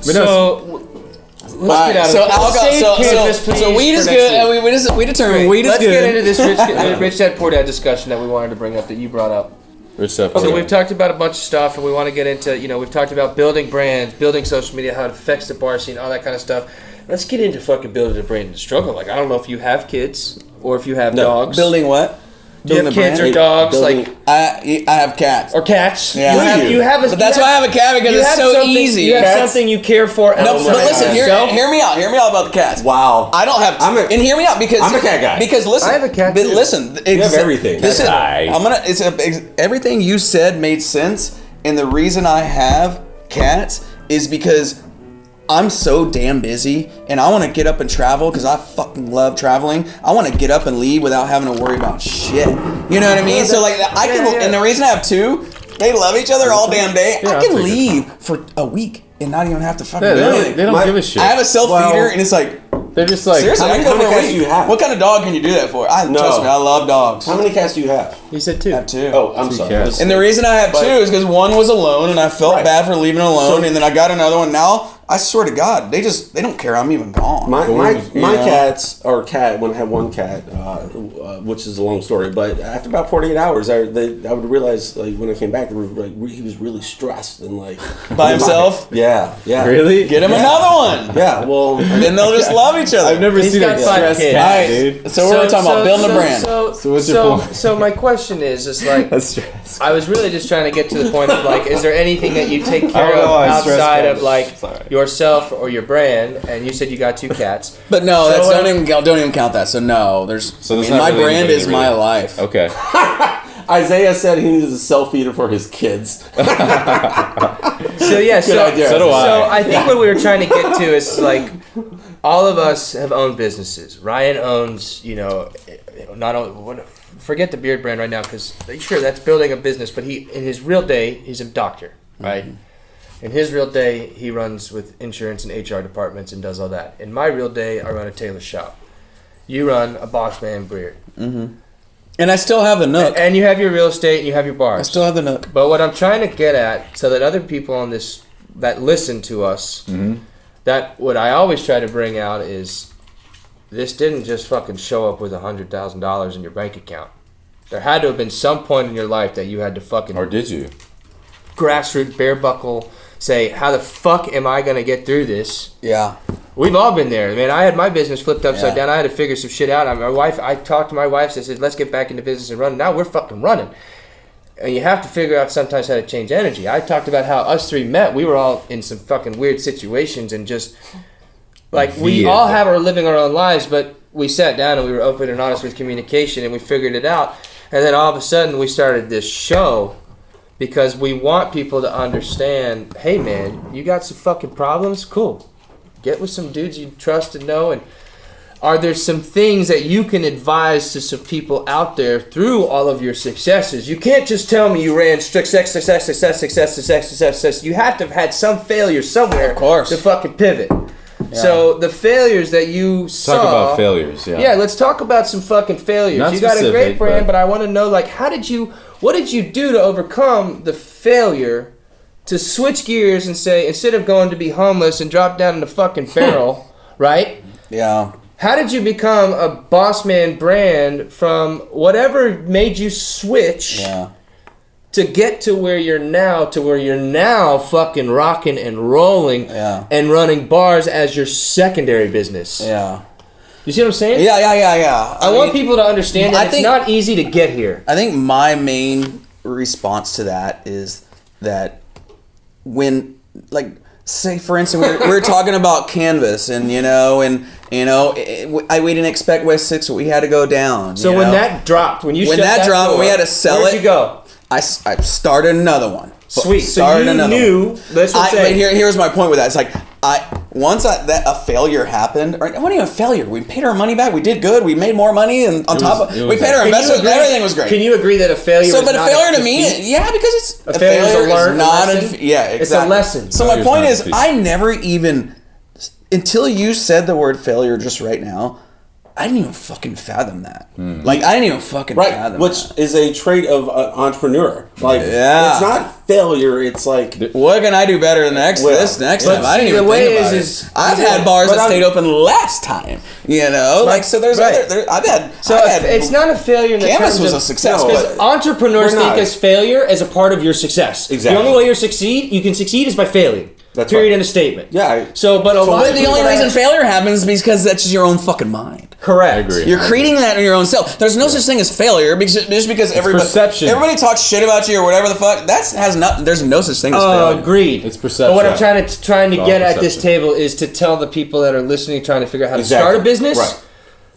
But no, So let's get out of So it. alcohol. Canvas, So please, weed is for next good. week. We determined weed is Let's good. get into this rich dad poor dad discussion that we wanted to bring up that you brought up. Rich stuff. So we've talked about a bunch of stuff, and we want to get into, we've talked about building brands, building social media, how it affects the bar scene, all that kind of stuff. Let's get into fucking building a brand and struggle. Like, I don't know if you have kids or if you have dogs. Building what? Do you have Building a kids brand? or dogs, Building- I have cats. or cats? Yeah. You have a, But that's why I have a cat because you it's have so something- easy. You have Cats- something you care for. No, but listen, hear me out. Hear me out about the cats. Wow. I don't have. And hear me out because I'm a cat guy. Because listen, I have a cat But too. listen, You have everything. Listen, Cat guy. I'm gonna. Everything you said made sense, and the reason I have cats is because I'm so damn busy, and I want to get up and travel because I fucking love traveling. I want to get up and leave without having to worry about shit. You know what I mean? So like, I can. And the reason I have two, they love each other all damn day. Yeah, I I'll can take it. leave for a week and not even have to fucking Yeah, do anything. they don't give a shit. I have a self feeder, and it's like. They're just like... Seriously, How I many- can go how for many a cats week. do you have? What kind of dog can you do that for? No. Trust me, I love dogs. How many cats do you have? He said two. I have two. Oh, I'm Two sorry. cats. And the reason I have two is because one was alone, and I felt Right. bad for leaving it alone, So- and then I got another one. Now I swear to God, they don't care I'm even gone. My Yeah. cats, or cat, when I had one cat, which is a long story, but after about 48 hours, I would realize, like, when I came back, they were, like, he was really stressed and, like... By himself? Yeah. Really? Get him another one. Yeah, well... Then they'll just love each other. I've never He's seen got a 5 stressed kids. cat, Alright, dude. So we're talking about building a brand. So what's your point? So my question is like, That's stress. I was really just trying to get to the point of like, is there anything that you take care I don't of know, I stress outside cats. of like Sorry. yourself or your brand? And you said you got 2 cats. But no, So, don't even count that. So no, there's. So there's I mean, not my really brand anybody is that my really- life. Okay. Isaiah said he needs a self-feeder for his kids. So yeah, so idea. So do I. So I think what we were trying to get to is like, all of us have owned businesses. Ryan owns, not only forget the beard brand right now because sure that's building a business, but he in his real day he's a doctor, right? In his real day, he runs with insurance and HR departments and does all that. In my real day, I run a tailor shop. You run a Boss Man Beard. And I still have the nook. And you have your real estate and you have your bars. I still have the nook. But what I'm trying to get at, so that other people on this, that listen to us, that what I always try to bring out is, this didn't just fucking show up with $100,000 in your bank account. There had to have been some point in your life that you had to fucking... Or did you? Grassroots, bare buckle, say, how the fuck am I going to get through this? Yeah. We've all been there. Man, I had my business flipped upside Yeah. down. I had to figure some shit out. I talked to my wife. I said, let's get back into business and run. Now we're fucking running. And you have to figure out sometimes how to change energy. I talked about how us 3 met. We were all in some fucking weird situations and just... Like, we all have our living our own lives, but we sat down and we were open and honest with communication and we figured it out. And then all of a sudden we started this show because we want people to understand, hey man, you got some fucking problems? Cool. Get with some dudes you trust and know, and are there some things that you can advise to some people out there through all of your successes? You can't just tell me you ran success. You have to have had some failure somewhere Of course. to fucking pivot. So the failures that you saw... Talk about failures, yeah. Yeah, let's talk about some fucking failures. Not you got a great specific, brand, but- but I want to know, like, what did you do to overcome the failure to switch gears and say, instead of going to be homeless and drop down in the fucking barrel, right? Yeah. How did you become a boss man brand from whatever made you switch Yeah. to get to where you're now fucking rocking and rolling Yeah. and running bars as your secondary business? Yeah. You see what I'm saying? Yeah. I want people to understand that I it's think- not easy to get here. I think my main response to that is that when, like, say for instance, we're talking about Canvas, and we didn't expect West 6, but we had to go down. So when that dropped, when When shut that dropped, door, we had to sell where'd it. you go? I started another one. Sweet. So Started you another knew. one. That's what I'm But saying. here's my point with that. It's like once a failure happened, or it wasn't even a failure. We paid our money back. We did good. We made more money, and on top of we paid our investment. Everything was great. Can you agree that a failure? But a failure to me, yeah, because it's a failure is not lesson. Yeah, exactly. It's a lesson. So my point is, I never even until you said the word failure just right now. I didn't even fucking fathom that. Like, I didn't even fucking fathom which that. is a trait of an entrepreneur. Like, Yeah. it's not failure. It's like, what can I do better next time? I didn't even think about it. I've had bars that stayed open last time. You know, like so. There's other. I've had. It's not a failure. In the Canvas terms was of, a success. Because entrepreneurs think as failure as a part of your success. Exactly. The only way you can succeed is by failing. That's period. right. End of statement. Yeah. But the only reason failure happens is because that's just your own fucking mind. Correct. I agree. You're creating that in your own self. There's no such thing as failure because everybody talks shit about you or whatever the fuck. There's no such thing as failure. Agreed. It's perception. But what I'm trying to get at this table is to tell the people that are listening, trying to figure out how to start a business. Right.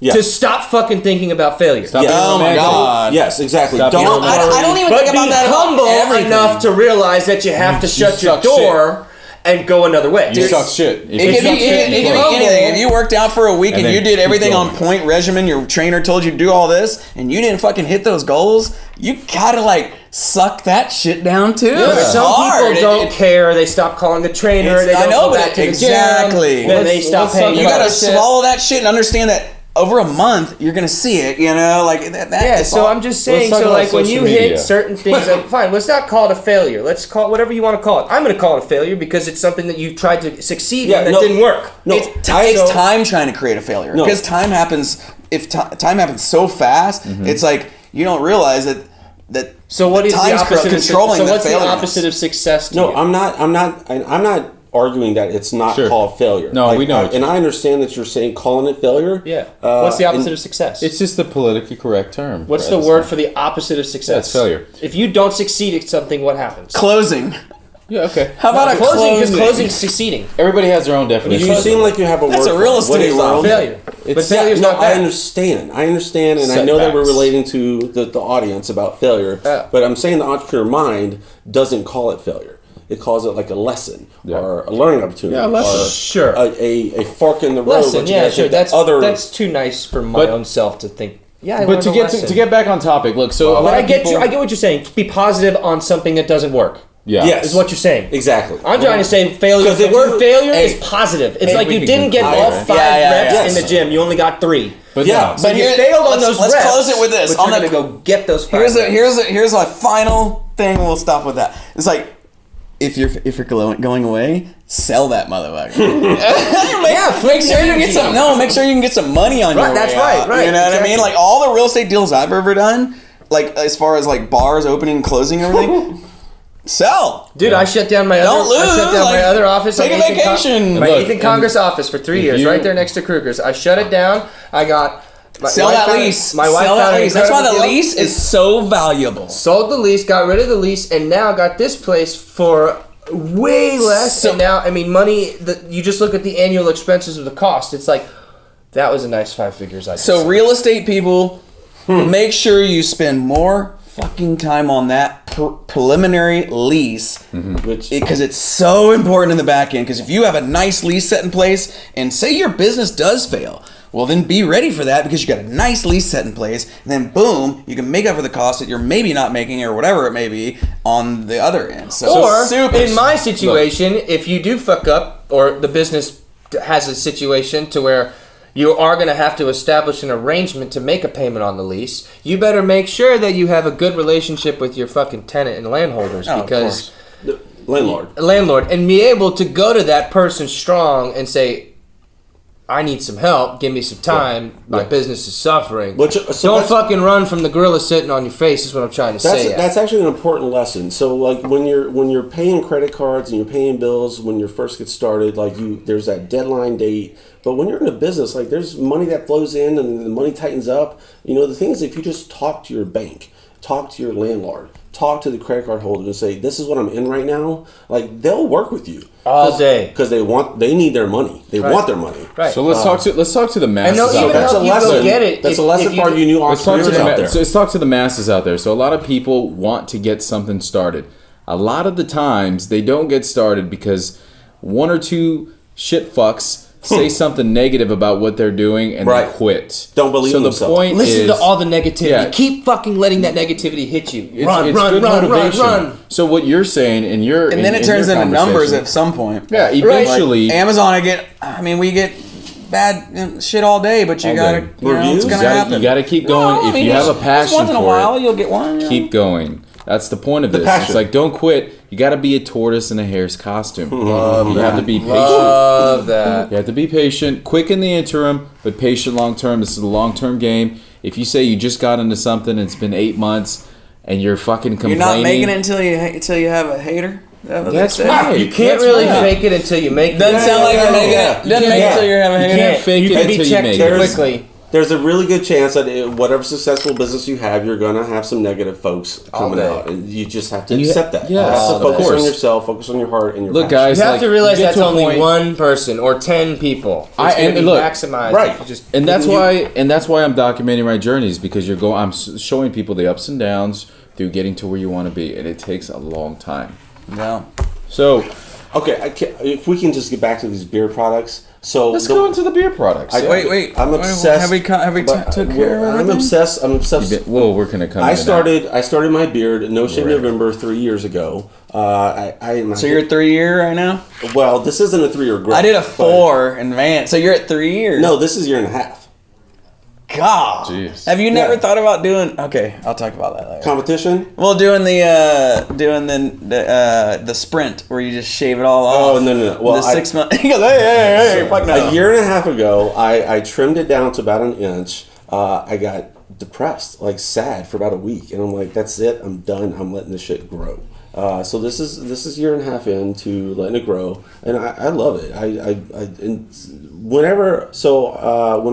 Yeah. To stop fucking thinking about failure. Stop being Oh my romantic. God. Yes, exactly. Stop Don't. being I don't even But think about be that. humble everything. enough to realize that you have to shut your suck door and go another way. You suck shit. It could be anything. If you worked out for a week and then you did keep everything going. on point regimen, your trainer told you to do all this, and you didn't fucking hit those goals, you gotta like suck that shit down too. Yeah. It's Some hard. people don't care. They stop calling the trainer. They don't go back to the exactly. gym. Then they stop paying. You gotta swallow that shit and understand that over a month you're gonna see it. You know, like that. Yeah. So I'm just saying. Let's talk So about like when you social media. hit certain things, fine. Let's not call it a failure. Let's call it whatever you want to call it. I'm gonna call it a failure because it's something that you tried to succeed in that didn't work. No, It takes time trying to create a failure because time happens. If time happens so fast, it's like you don't realize that. So what is the time's opposite controlling of the what's the failure? opposite of success? To No, you? I'm not arguing that it's not Sure. called failure. No, we know what and you're I understand that you're saying calling it failure. Yeah. What's the opposite of success? It's just the politically correct term. What's the word for the opposite of success? That's failure. If you don't succeed at something, what happens? Closing. Yeah, okay. How about a Closing? Because closing? closing is succeeding. Everybody has their own definition. You seem like you have a That's word a for real it. What estate is world. Failure. But failure's no, not bad. I understand, and I know that we're Setbacks. relating to the audience about failure. Yeah. But I'm saying the entrepreneur mind doesn't call it failure. It calls it like a lesson or a learning opportunity. Yeah, a lesson. Or Sure. A fork in the road. Lesson, but you yeah, gotta sure. take That's too nice for my But- own self to think. Yeah, I But to learned a get lesson. to get back on topic, look. So a But lot I of get people, I get what you're saying. Be positive on something that doesn't work. Yeah. Yes. Is what you're saying. Exactly. I'm trying to say failure. 'Cause The if word you- failure is positive. It's like we you can didn't get compare, all right? 5 reps yeah. in the gym. You only got 3. But Yeah. no. But But you here- failed on let's- those let's reps. close it with this. But On you're the- gonna go get those 5 reps. Here's a final thing. We'll stop with that. It's like if you're going away, sell that motherfucker. make sure you get some. No, make sure you can get some money on your way that's out. right, You know what I exactly. mean? Like all the real estate deals I've ever done, like as far as like bars opening and closing and everything. Sell. Dude, I shut down my Don't I shut lose, down my like, other office. take on a 8th and vacation. my Look, 8th and Congress office for 3 if years, you- right there next to Kruger's. I shut it down. I got Sell that lease. My wife Sell that found an lease. That's why the incredible deal. lease is so valuable. Sold the lease, got rid of the lease, and now got this place for way less. So- and now, I mean, money. You just look at the annual expenses of the cost. It's like that was a nice 5 figures. I just So real estate people, make sure you spend more fucking time on that preliminary lease Which because it's so important in the back end. Because if you have a nice lease set in place and say your business does fail, well then be ready for that because you got a nice lease set in place. And then boom, you can make up for the cost that you're maybe not making or whatever it may be on the other end. So Or super in my situation, if you do fuck up, or the business has a situation to where you are going to have to establish an arrangement to make a payment on the lease, you better make sure that you have a good relationship with your fucking tenant and landholders of because the landlord. landlord, and be able to go to that person strong and say, I need some help. Give me some time. My business is suffering. Which- so Don't that's- fucking run from the gorilla sitting on your face. Is what I'm trying to say. That's actually an important lesson. So like when you're paying credit cards and you're paying bills when you first get started, like there's that deadline date. But when you're in a business, like there's money that flows in and the money tightens up. You know, the thing is, if you just talk to your bank, talk to your landlord, talk to the credit card holder and say, this is what I'm in right now, like they'll work with you all day because they need their money. They want their money. Right. So let's talk to the masses And they'll out even there. That's a help you go lesson. get it. That's if- a lesson if you for do- you new Let's talk to entrepreneurs the out there. so let's talk to the masses out there. So a lot of people want to get something started. A lot of the times they don't get started because one or two shit fucks say something negative about what they're doing and Right. they quit. Don't believe so in the themselves. point Listen is, to all the negativity. Yeah. Keep fucking letting that negativity hit you. it's Run, good run. motivation. So what you're saying, and then it turns into numbers at some point. Yeah, eventually. Like Amazon, we get bad shit all day, but you All gotta, day. you know, it's Reviews? gonna you gotta, happen. you gotta keep going. No, I if mean, you have a just passion once in a for while, it, you'll get one. keep going. That's the point of this. passion. It's like, don't quit. You got to be a tortoise in a hare's costume. You have to be patient. Love that. You have to be patient. Quick in the interim, but patient long term. This is a long term game. If you say you just got into something, it's been 8 months, and you're fucking complaining. You're not making it until you have a hater. That's right. You can't really fake it until you make it. Doesn't sound like you're making it. Doesn't make it until you're having a You hater. can't fake You it can be until you checked make it. quickly. There's a really good chance that whatever successful business you have, you're going to have some negative folks coming day. out. And you just have to And you accept that. yeah, you have to of focus course. on yourself, focus on your heart and your Look, passion. guys, You have like, to realize you get that's to a only point- one person or 10 people. I- It's gonna and be look, maximized. right. If you just- And that's why I'm documenting my journeys, because I'm showing people the ups and downs through getting to where you want to be, and it takes a long time. No. So Okay, if we can just get back to these beer products. So let's go into the beer products. Wait. I'm obsessed. Have we but- took care of I'm everything? obsessed. I'm obsessed. Well, we're gonna come. I into that. started my beard No Shave Right. November 3 years ago. So you're 3 year right now? well. This isn't a 3 year growth. I did a but- 4 in Van. So you're at 3 years. No, this is 1.5 years. God. Jeez. Have you never Yeah. thought about doing? Okay, I'll talk about that later. Competition. Well, doing the sprint where you just shave it all off. Oh, no. Well, the 6 months. He goes, hey, fuck no. A year and a half ago, I trimmed it down to about an inch. I got depressed, like sad for about a week, and I'm like, that's it. I'm done. I'm letting this shit grow. So this is year and a half into letting it grow, and I love it. When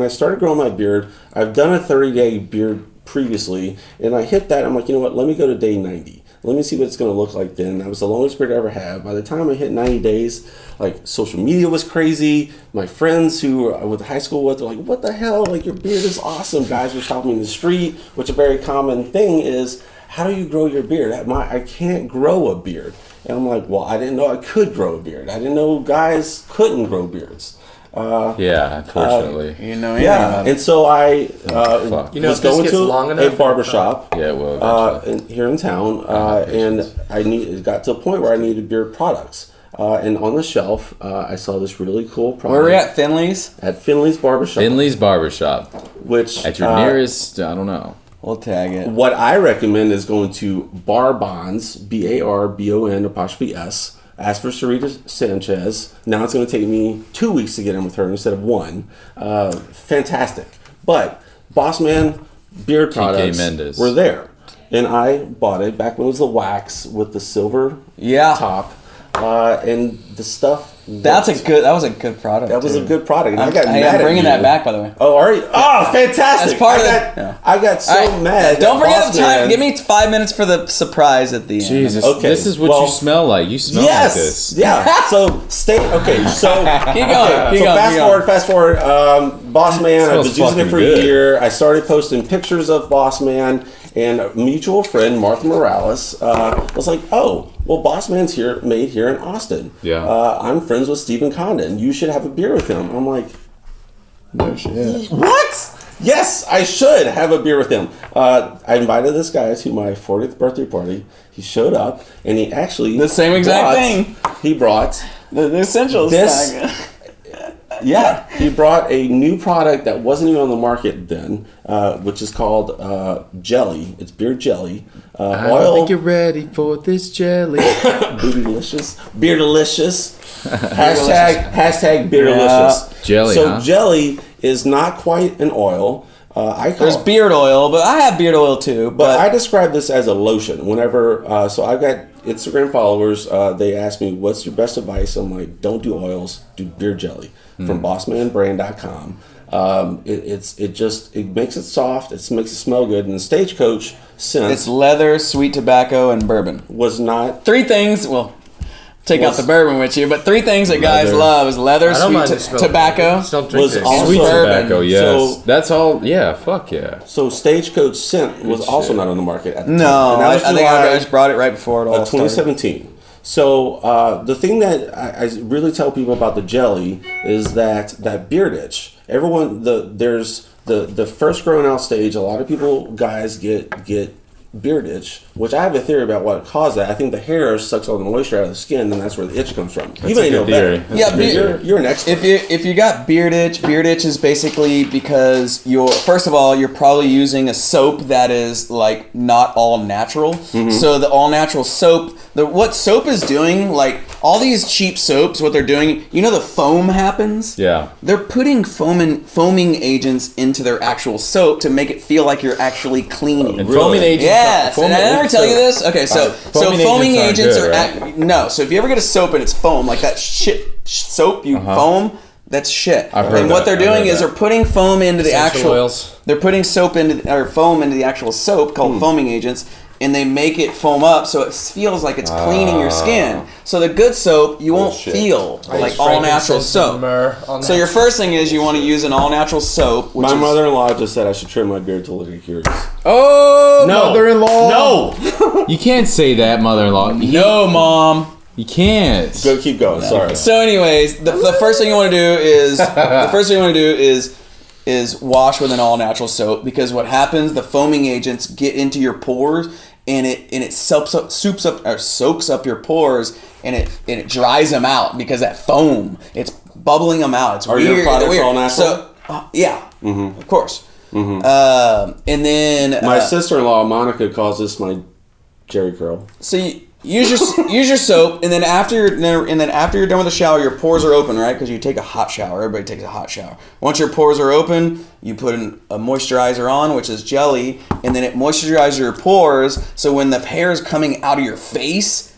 I started growing my beard, I've done a 30-day beard previously, and I hit that. I'm like, you know what? Let me go to day 90. Let me see what it's going to look like then. That was the longest beard I ever had. By the time I hit 90 days, like, social media was crazy. My friends who I went to high school with, they're like, what the hell? Like, your beard is awesome. Guys were stopping me in the street, which a very common thing is, how do you grow your beard? I can't grow a beard. And I'm like, well, I didn't know I could grow a beard. I didn't know guys couldn't grow beards. Yeah, unfortunately. You know, Yeah, and so I fuck. You know, was if this going gets to long a enough, barbershop. Yeah, well, Here in town, and it got to a point where I needed beard products. And on the shelf, I saw this really cool product. Where are we at? Finley's? At Finley's Barbershop. Finley's Barbershop. Which At your nearest, I don't know. We'll tag it. What I recommend is going to Barbon's, BARBON''S. Ask for Sarita Sanchez. Now it's going to take me 2 weeks to get in with her instead of 1. Fantastic. But Bossman beard products Mendes. were there. And I bought it back when it was the wax with the silver top. And the stuff. That was a good product. That was a good product. And I'm I'm bringing that back, by the way. Oh, are you? Oh, fantastic! As part of the- I got so All right, mad. Don't that forget the time. Bossman- Give me 5 minutes for the surprise at the end. Jesus, Okay, this is what well- you smell like. You smell Yes. like this. Yeah. So stay. Okay. So Keep going. so fast forward. Boss Man. I was Smells using it for fucking a good. year. I started posting pictures of Boss Man, and a mutual friend, Martha Morales, was like, "Oh, well, Boss Man's made here in Austin. Yeah. I'm friends with Stephen Condon. You should have a beer with him." I'm like, No shit. "What? Yes, I should have a beer with him." I invited this guy to my 40th birthday party. He showed up, and he actually The same exact thing. He brought. The essentials. This- bag. Yeah, he brought a new product that wasn't even on the market then, which is called jelly. It's beer jelly. I don't Oil, think you're ready for this jelly. booty delicious, beer delicious. hashtag beer delicious. Jelly, So huh? jelly is not quite an oil. There's beard oil, but I have beard oil too. But But I describe this as a lotion. Whenever, so I've got Instagram followers. They ask me, "What's your best advice?" I'm like, "Don't do oils. Do beer jelly from BossmanBrand.com." It makes it soft. It makes it smell good. And the Stagecoach scent it's leather, sweet tobacco, and bourbon. was not. 3 things. Well, take out Was- the bourbon with you, but 3 things that guys Leather. love is leather, I don't sweet mind the smell. tobacco. Just don't drink Was this. also- Sweet bourbon. tobacco, yes. So- That's all. Yeah, fuck yeah. So Stagecoach scent was also shit. not on the market at the No, time. And that I was think July I just brought it right before it all of started. 2017. So the thing that I really tell people about the jelly is that beard itch. Everyone, there's the first growing out stage. A lot of guys get beard itch, which I have a theory about what caused that. I think the hair sucks all the moisture out of the skin, and that's where the itch comes from. You may know better. Yeah, you're an expert. If you got beard itch is basically because first of all, you're probably using a soap that is like not all natural. So the all natural soap, what soap is doing, like all these cheap soaps, what they're doing, the foam happens. Yeah. They're putting foaming agents into their actual soap to make it feel like you're actually cleaning. And foaming agents. Yes, did I never tell you this? Okay, so foaming agents are right? no. So if you ever get a soap and it's foam, like that shit soap you foam, that's shit. I've heard and what that. they're doing is they're putting foam into the Essential actual oils. They're putting foam into the actual soap called foaming agents, and they make it foam up so it feels like it's cleaning your skin. So the good soap you won't feel like all natural soap. So your first thing is you want to use an all natural soap. My mother-in-law just said I should trim my beard till it cures. Oh, No. mother-in-law. No, You can't say that, mother-in-law. No, mom. You can't. go keep going. Sorry. So, anyways, the first thing you want to do is wash with an all natural soap, because what happens, the foaming agents get into your pores and it soaks up your pores and it dries them out, because that foam, it's bubbling them out. It's Are weird. your products weird. all natural? So yeah, of course. And then My sister-in-law Monica calls this my Jerry curl. so you use your soap, and then after you're done with the shower, your pores are open, right? Because you take a hot shower. Everybody takes a hot shower. Once your pores are open, you put a moisturizer on, which is jelly, and then it moisturizes your pores. So when the hair is coming out of your face,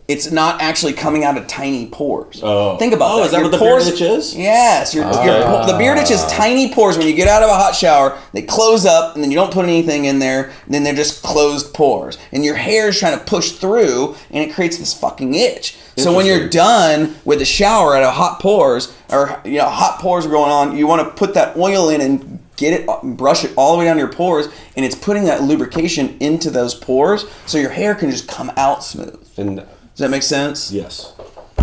it's not actually coming out of tiny pores. Oh. Think about that. Oh, is that Your what the pores, beard itch is? Yes. The beard itch is tiny pores. When you get out of a hot shower, they close up, and then you don't put anything in there, and then they're just closed pores. And your hair is trying to push through, and it creates this fucking itch. So when you're done with the shower out of hot pores, or hot pores are going on, you want to put that oil in and get it, brush it all the way down your pores, and it's putting that lubrication into those pores, so your hair can just come out smooth. And Does that make sense? yes.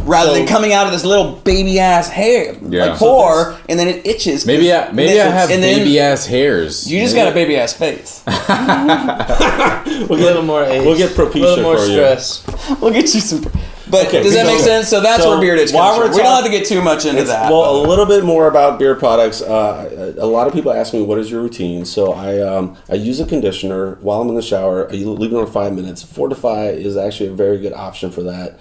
Rather than coming out of this little baby ass hair, Yeah. like pore, and then it itches. Maybe I have baby ass hairs. You just got a baby ass face. We'll A little more age. We'll get a Propecia little more for you. stress. We'll get you some. But Okay, does that make sense? So that's where beard itch while comes we're from. We don't have to get too much into that. Well, a little bit more about beard products. A lot of people ask me, what is your routine? So I use a conditioner while I'm in the shower. I leave it on 5 minutes. Fortify is actually a very good option for that.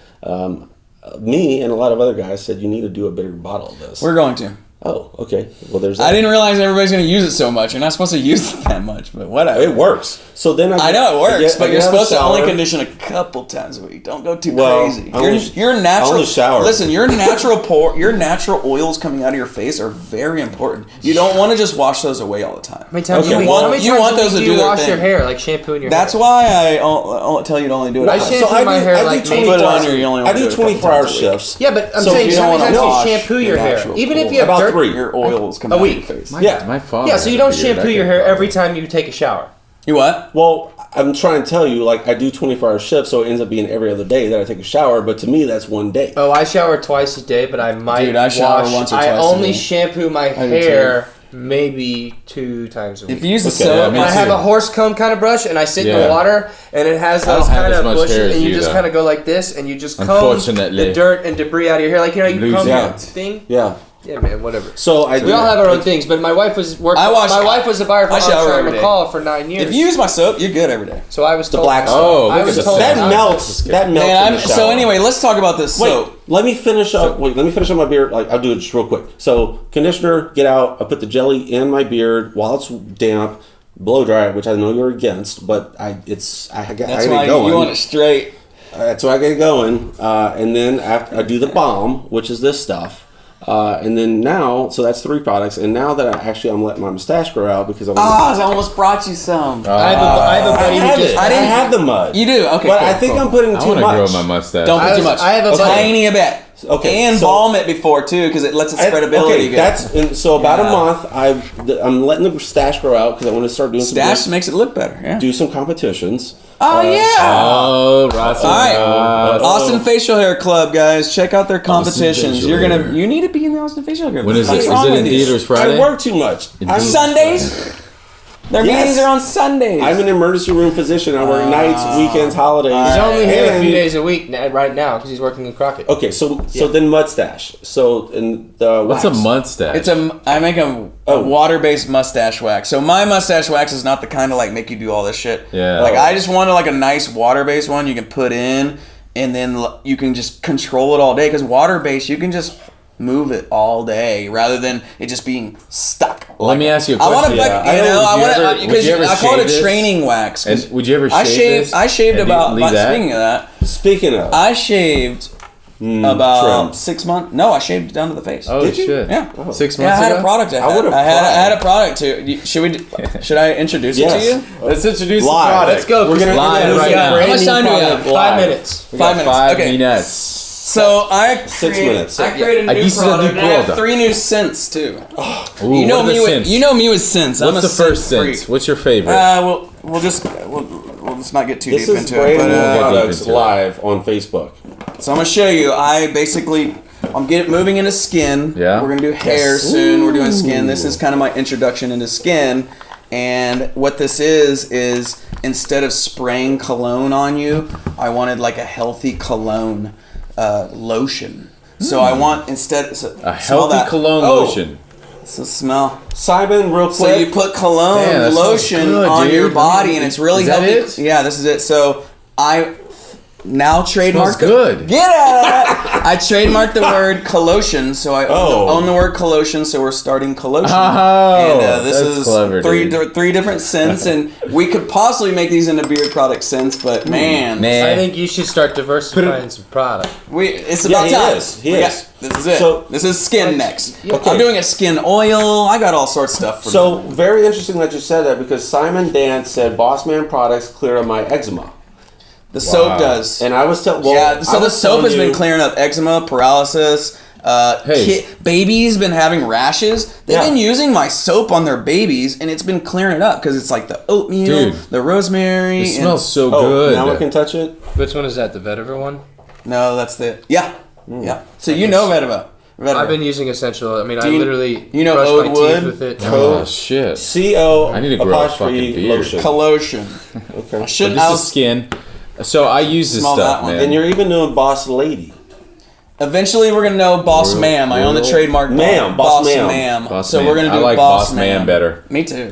Me and a lot of other guys said you need to do a bigger bottle of this. We're going to. Oh, okay. Well, there's that. I didn't realize everybody's going to use it so much. You're not supposed to use it that much, but whatever. It works. So then I know it works, but you're supposed to only condition. condition a couple times a week. Don't go too Well, crazy. I only- Your natural. I only shower. Listen, your natural oils coming out of your face are very important. You don't want to just wash those away all the time. How many times Okay. a week? You want- How many you times want a week those to do do you their wash your thing. hair, like shampooing your That's hair? why I'll tell you to only do it. I once. shampoo my hair like maybe Put it on once. your. You only want I to do it a couple 24-hour times a week. shifts. Yeah, but I'm So saying you how don't many wanna times wash do you shampoo your your hair? natural Even if oils. you have About dirt. 3. Your oils come A out week. of your face. Yeah. My father. Yeah, so you had don't a beard. shampoo I your could hair probably- every time you take a shower. You what? Well, I'm trying to tell you, like, I do 24-hour shifts, so it ends up being every other day that I take a shower, but to me, that's one day. Oh, I shower twice a day, but I might Dude, I shower wash. once or I twice a only day. shampoo my do hair maybe 2 times a week. If you use the Okay, soap, yeah, me I have too. a horse comb kind of brush, and I sit in Yeah. the water, and it has I those don't have kind as of much bushes, hair as and you you, just though. kind of go like this, and you just comb Unfortunately. the dirt and debris out of your hair, like you Lose comb your it. thing. Yeah. Yeah, man, whatever. So I We all have our own things, but my wife was working. I wash- my wife was a buyer for I shower Armstrong every day. McCall for 9 years. if you use my soap, you're good every day. so I was told. black stuff. Oh, I look was at the told That sound. melts. That melts Man, in the shower. so anyway, let's talk about this Wait, soap. let me finish up. Wait, let me finish up my beard. Like, I'll do it just real quick. So, conditioner, get out. I put the jelly in my beard while it's damp. Blow dry it, which I know you're against, but I That's get why it going. you want it straight. That's why I get it going. And then after I do the balm, which is this stuff. And then now, so that's 3 products. And now that I'm letting my mustache grow out because I'm. I almost brought you some. I have a buddy I who have just. it. I I didn't- have the mud. You do? Okay, But cool, I think cool. I'm putting I too want to much. grow my mustache. Don't put too much. I have a buddy- tiny bit. Okay, and balm it before too, because it lets its spreadability Okay, go. so about a Yeah. month. I'm letting the stash grow out because I want to start doing Stash makes it look better. Yeah. do some competitions. Oh yeah. Oh, Ross. All right, Austin Facial Hair Club, guys, check out their competitions. Facial Hair. You need to be in the Austin Facial Hair Club. When is it? What's Is wrong it in with you? theaters Friday? I work too much. I'm Sundays? Their Yes. meetings are on Sundays. I'm an emergency room physician. I work nights, weekends, holidays. He's only here a And- few days a week right now because he's working in Crockett. Okay, so then mustache. So in the What's a mustache? I make a water-based mustache wax. So my mustache wax is not the kind of like make you do all this shit. Yeah. Like I just wanted like a nice water-based one you can put in, and then you can just control it all day. Because water-based, you can just move it all day rather than it just being stuck. Let me ask you a I want question. to, Would because you ever I call shave it a this? training wax. 'Cause And would you ever I shave shaved. this? I shaved and about. leave that? Speaking of that, Speaking of, I shaved about trim. 6 months. No, I shaved down to the face. Oh Did you? shit! Yeah. 6 Yeah, months I had ago. a product. I would've I cried. had a product too. Should I introduce it to Yes. you? Let's introduce Live. the product. Let's go. We're gonna Live introduce right a now. brand How much new time do we have? product 5 live. minutes. We got 5 minutes. 5 Okay. minutes. So I 6 created, minutes. I created a Aquí new se product. di And I have quota. 3 new scents too. Ooh, You know what are the me. scents? You know me with scents. I'm What's a the first scent scent? freak. What's your favorite? We'll let's not get too This deep is into brand it. new But deep products into it. live on Facebook. so I'm gonna show you. I'm moving into skin. Yeah. We're gonna do hair soon. We're doing skin. This is kind of my introduction into skin. And what this is instead of spraying cologne on you, I wanted like a healthy cologne lotion. So I want A smell healthy that. cologne Oh, lotion. So smell. Simon, real So quick. you put cologne Damn, that smells lotion good, on dude. your body, and it's really Is that healthy. it? Yeah, this is it. So I now trademark. Smells good. Get out of that! I trademarked the word collotion, so I own the word collotion. So we're starting collotion. Oh, and this that's is clever, dude. three different scents, and we could possibly make these into beard product scents, but man, I think you should start diversifying some product. it's Yeah, about he time. is. He Yeah, is. This is it. So- this is skin next. Okay. I'm doing a skin oil. I got all sorts of stuff. So very interesting that you said that because Simon Dance said Boss Man products clear up my eczema, the soap does. and I was telling. Well, Yeah, so I the was soap telling has been you- clearing up eczema, paralysis. Hey. Babies been having rashes. They've Yeah. been using my soap on their babies, and it's been clearing it up because it's like the oatmeal, Dude. the rosemary. It smells so Oh, good. now I can touch it. Which one is that? The vetiver one? No, that's the yeah. So you know Vetiver. I've been using essential. I mean, I you- literally you know brush Ode my Wood? teeth with it. Oh shit! CO. I need to grow a fucking apostrophe beard. lotion. Collotion. Okay. Should This is skin. So I use this Smell stuff, that one. man. And you're even doing Boss Lady. Eventually, we're gonna know Boss Real- Ma'am. I own the real- trademark Ma'am, Boss Boss Ma'am. Ma'am. Boss So Man. we're gonna do I like Boss Boss Man better. Me too.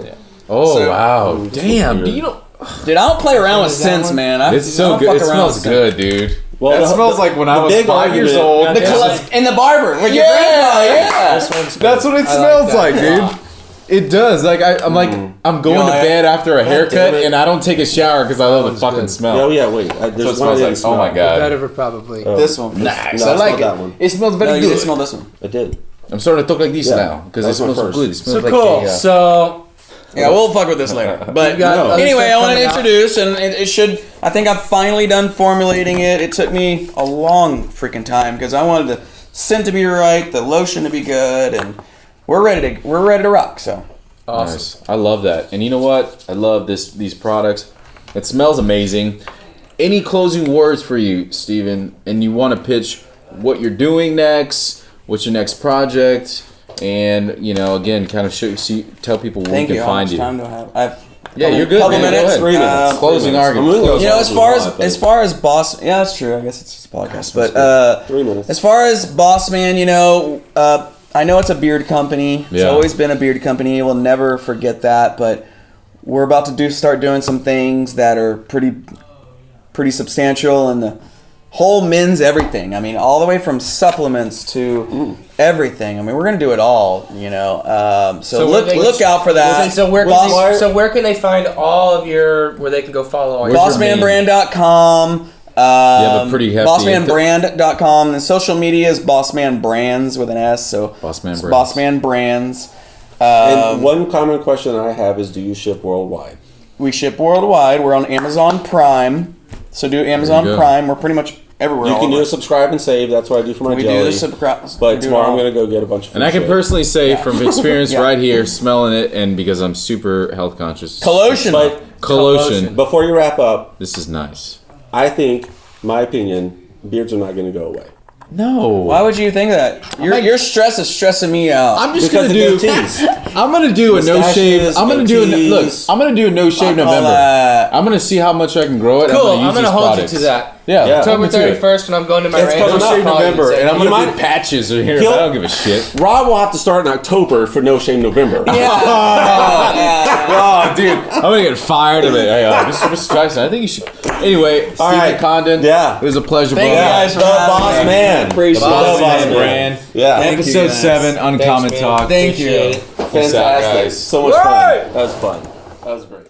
Oh So- wow, damn! weird. Do you know? Dude, I don't play around with Is that scents, one? man. I It's so don't good. fuck It around smells with scents. good, dude. Well, That the- smells like when I the was big 5 years argument- old. The in the barber, like your grandpa, yeah. This one's good. That's what it I smells that. like, dude. It does. Like I'm like I'm going You know, to bed after a haircut, damn it. and I don't take a shower because I love the One's fucking good. smell. Oh yeah, wait. That's what There's it one I smells didn't like. smell. Oh my god. Vetiver probably. This one. Nice. No, I I like smelled it. that one. It smells No, very you good. didn't smell this one. I did. I'm starting to talk like this Yeah. now because it That was my smells so first. good. It smells So like cool. a, So Yeah, we'll fuck with this later. But got other anyway, stuff I want to coming out? introduce, and it should. I think I've finally done formulating it. It took me a long freaking time because I wanted the scent to be right, the lotion to be good, and we're ready to rock. So awesome. Nice. I love that. And you know what? I love these products. It smells amazing. Any closing words for you, Steven? And you want to pitch what you're doing next? What's your next project? And again, kind of tell people where thank we you. can How find much you. time do I have? I have Yeah, you're good, couple man. Go minutes. ahead. 3 minutes. Closing argument. I'm gonna go As far as boss, yeah, that's true. I guess it's just a podcast, but 3 minutes. as far as Boss Man, I know it's a beard company. It's Yeah. always been a beard company. We'll never forget that. But we're about to start doing some things that are pretty substantial, and the whole men's everything. I mean, all the way from supplements to everything. I mean, we're gonna do it all. So look out for that. So where Boss- can they find all of where they can go follow all your BossmanBrand.com. have a pretty hefty- BossmanBrand.com. The social media is Bossman Brands with an S. So Bossman it's Brands. Bossman Brands. And one common question I have is, do you ship worldwide? We ship worldwide. We're on Amazon Prime. So do Amazon There you go. Prime. We're pretty much everywhere. You all can do over. a subscribe and save. That's what I do for my We jelly. do the subscribe. But tomorrow I'm going to go get a bunch of And I can shit. personally say from experience Yeah. right here, smelling it, and because I'm super health conscious. Collotion. But Collotion. before you wrap up, This is nice. I think, my opinion, beards are not going to go away. No. Why would you think that? Your stress is stressing me out. I'm just Because gonna of do. goatees. I'm gonna do a no shave. Mustaches, I'm gonna do look. goatees. I'm gonna do a no shave Fuck all November. that. I'm gonna see how much I can grow it. Cool. I'm I'm gonna gonna use hold these you to products. that. Yeah. Yeah. October me too. 31st, when I'm going to my It's random coming No up. shave probably November, say- and I'm You gonna do might- patches in here. He'll- I don't give a shit. Rob will have to start in October for No Shame November. Oh, dude, I'm gonna get fired of it. Hey, Mr. Tyson, I think you should. Anyway, Stephen right. Condon. Yeah. It was a pleasure, Thank bro. you guys The for having Boss me. Man. Appreciate The it. Boss Man Man. brand. Yeah. Thank you, Episode guys. 7, Uncommon man. Talk. Thank you. Peace out, Fantastic. guys. So much fun. That was fun. That was great.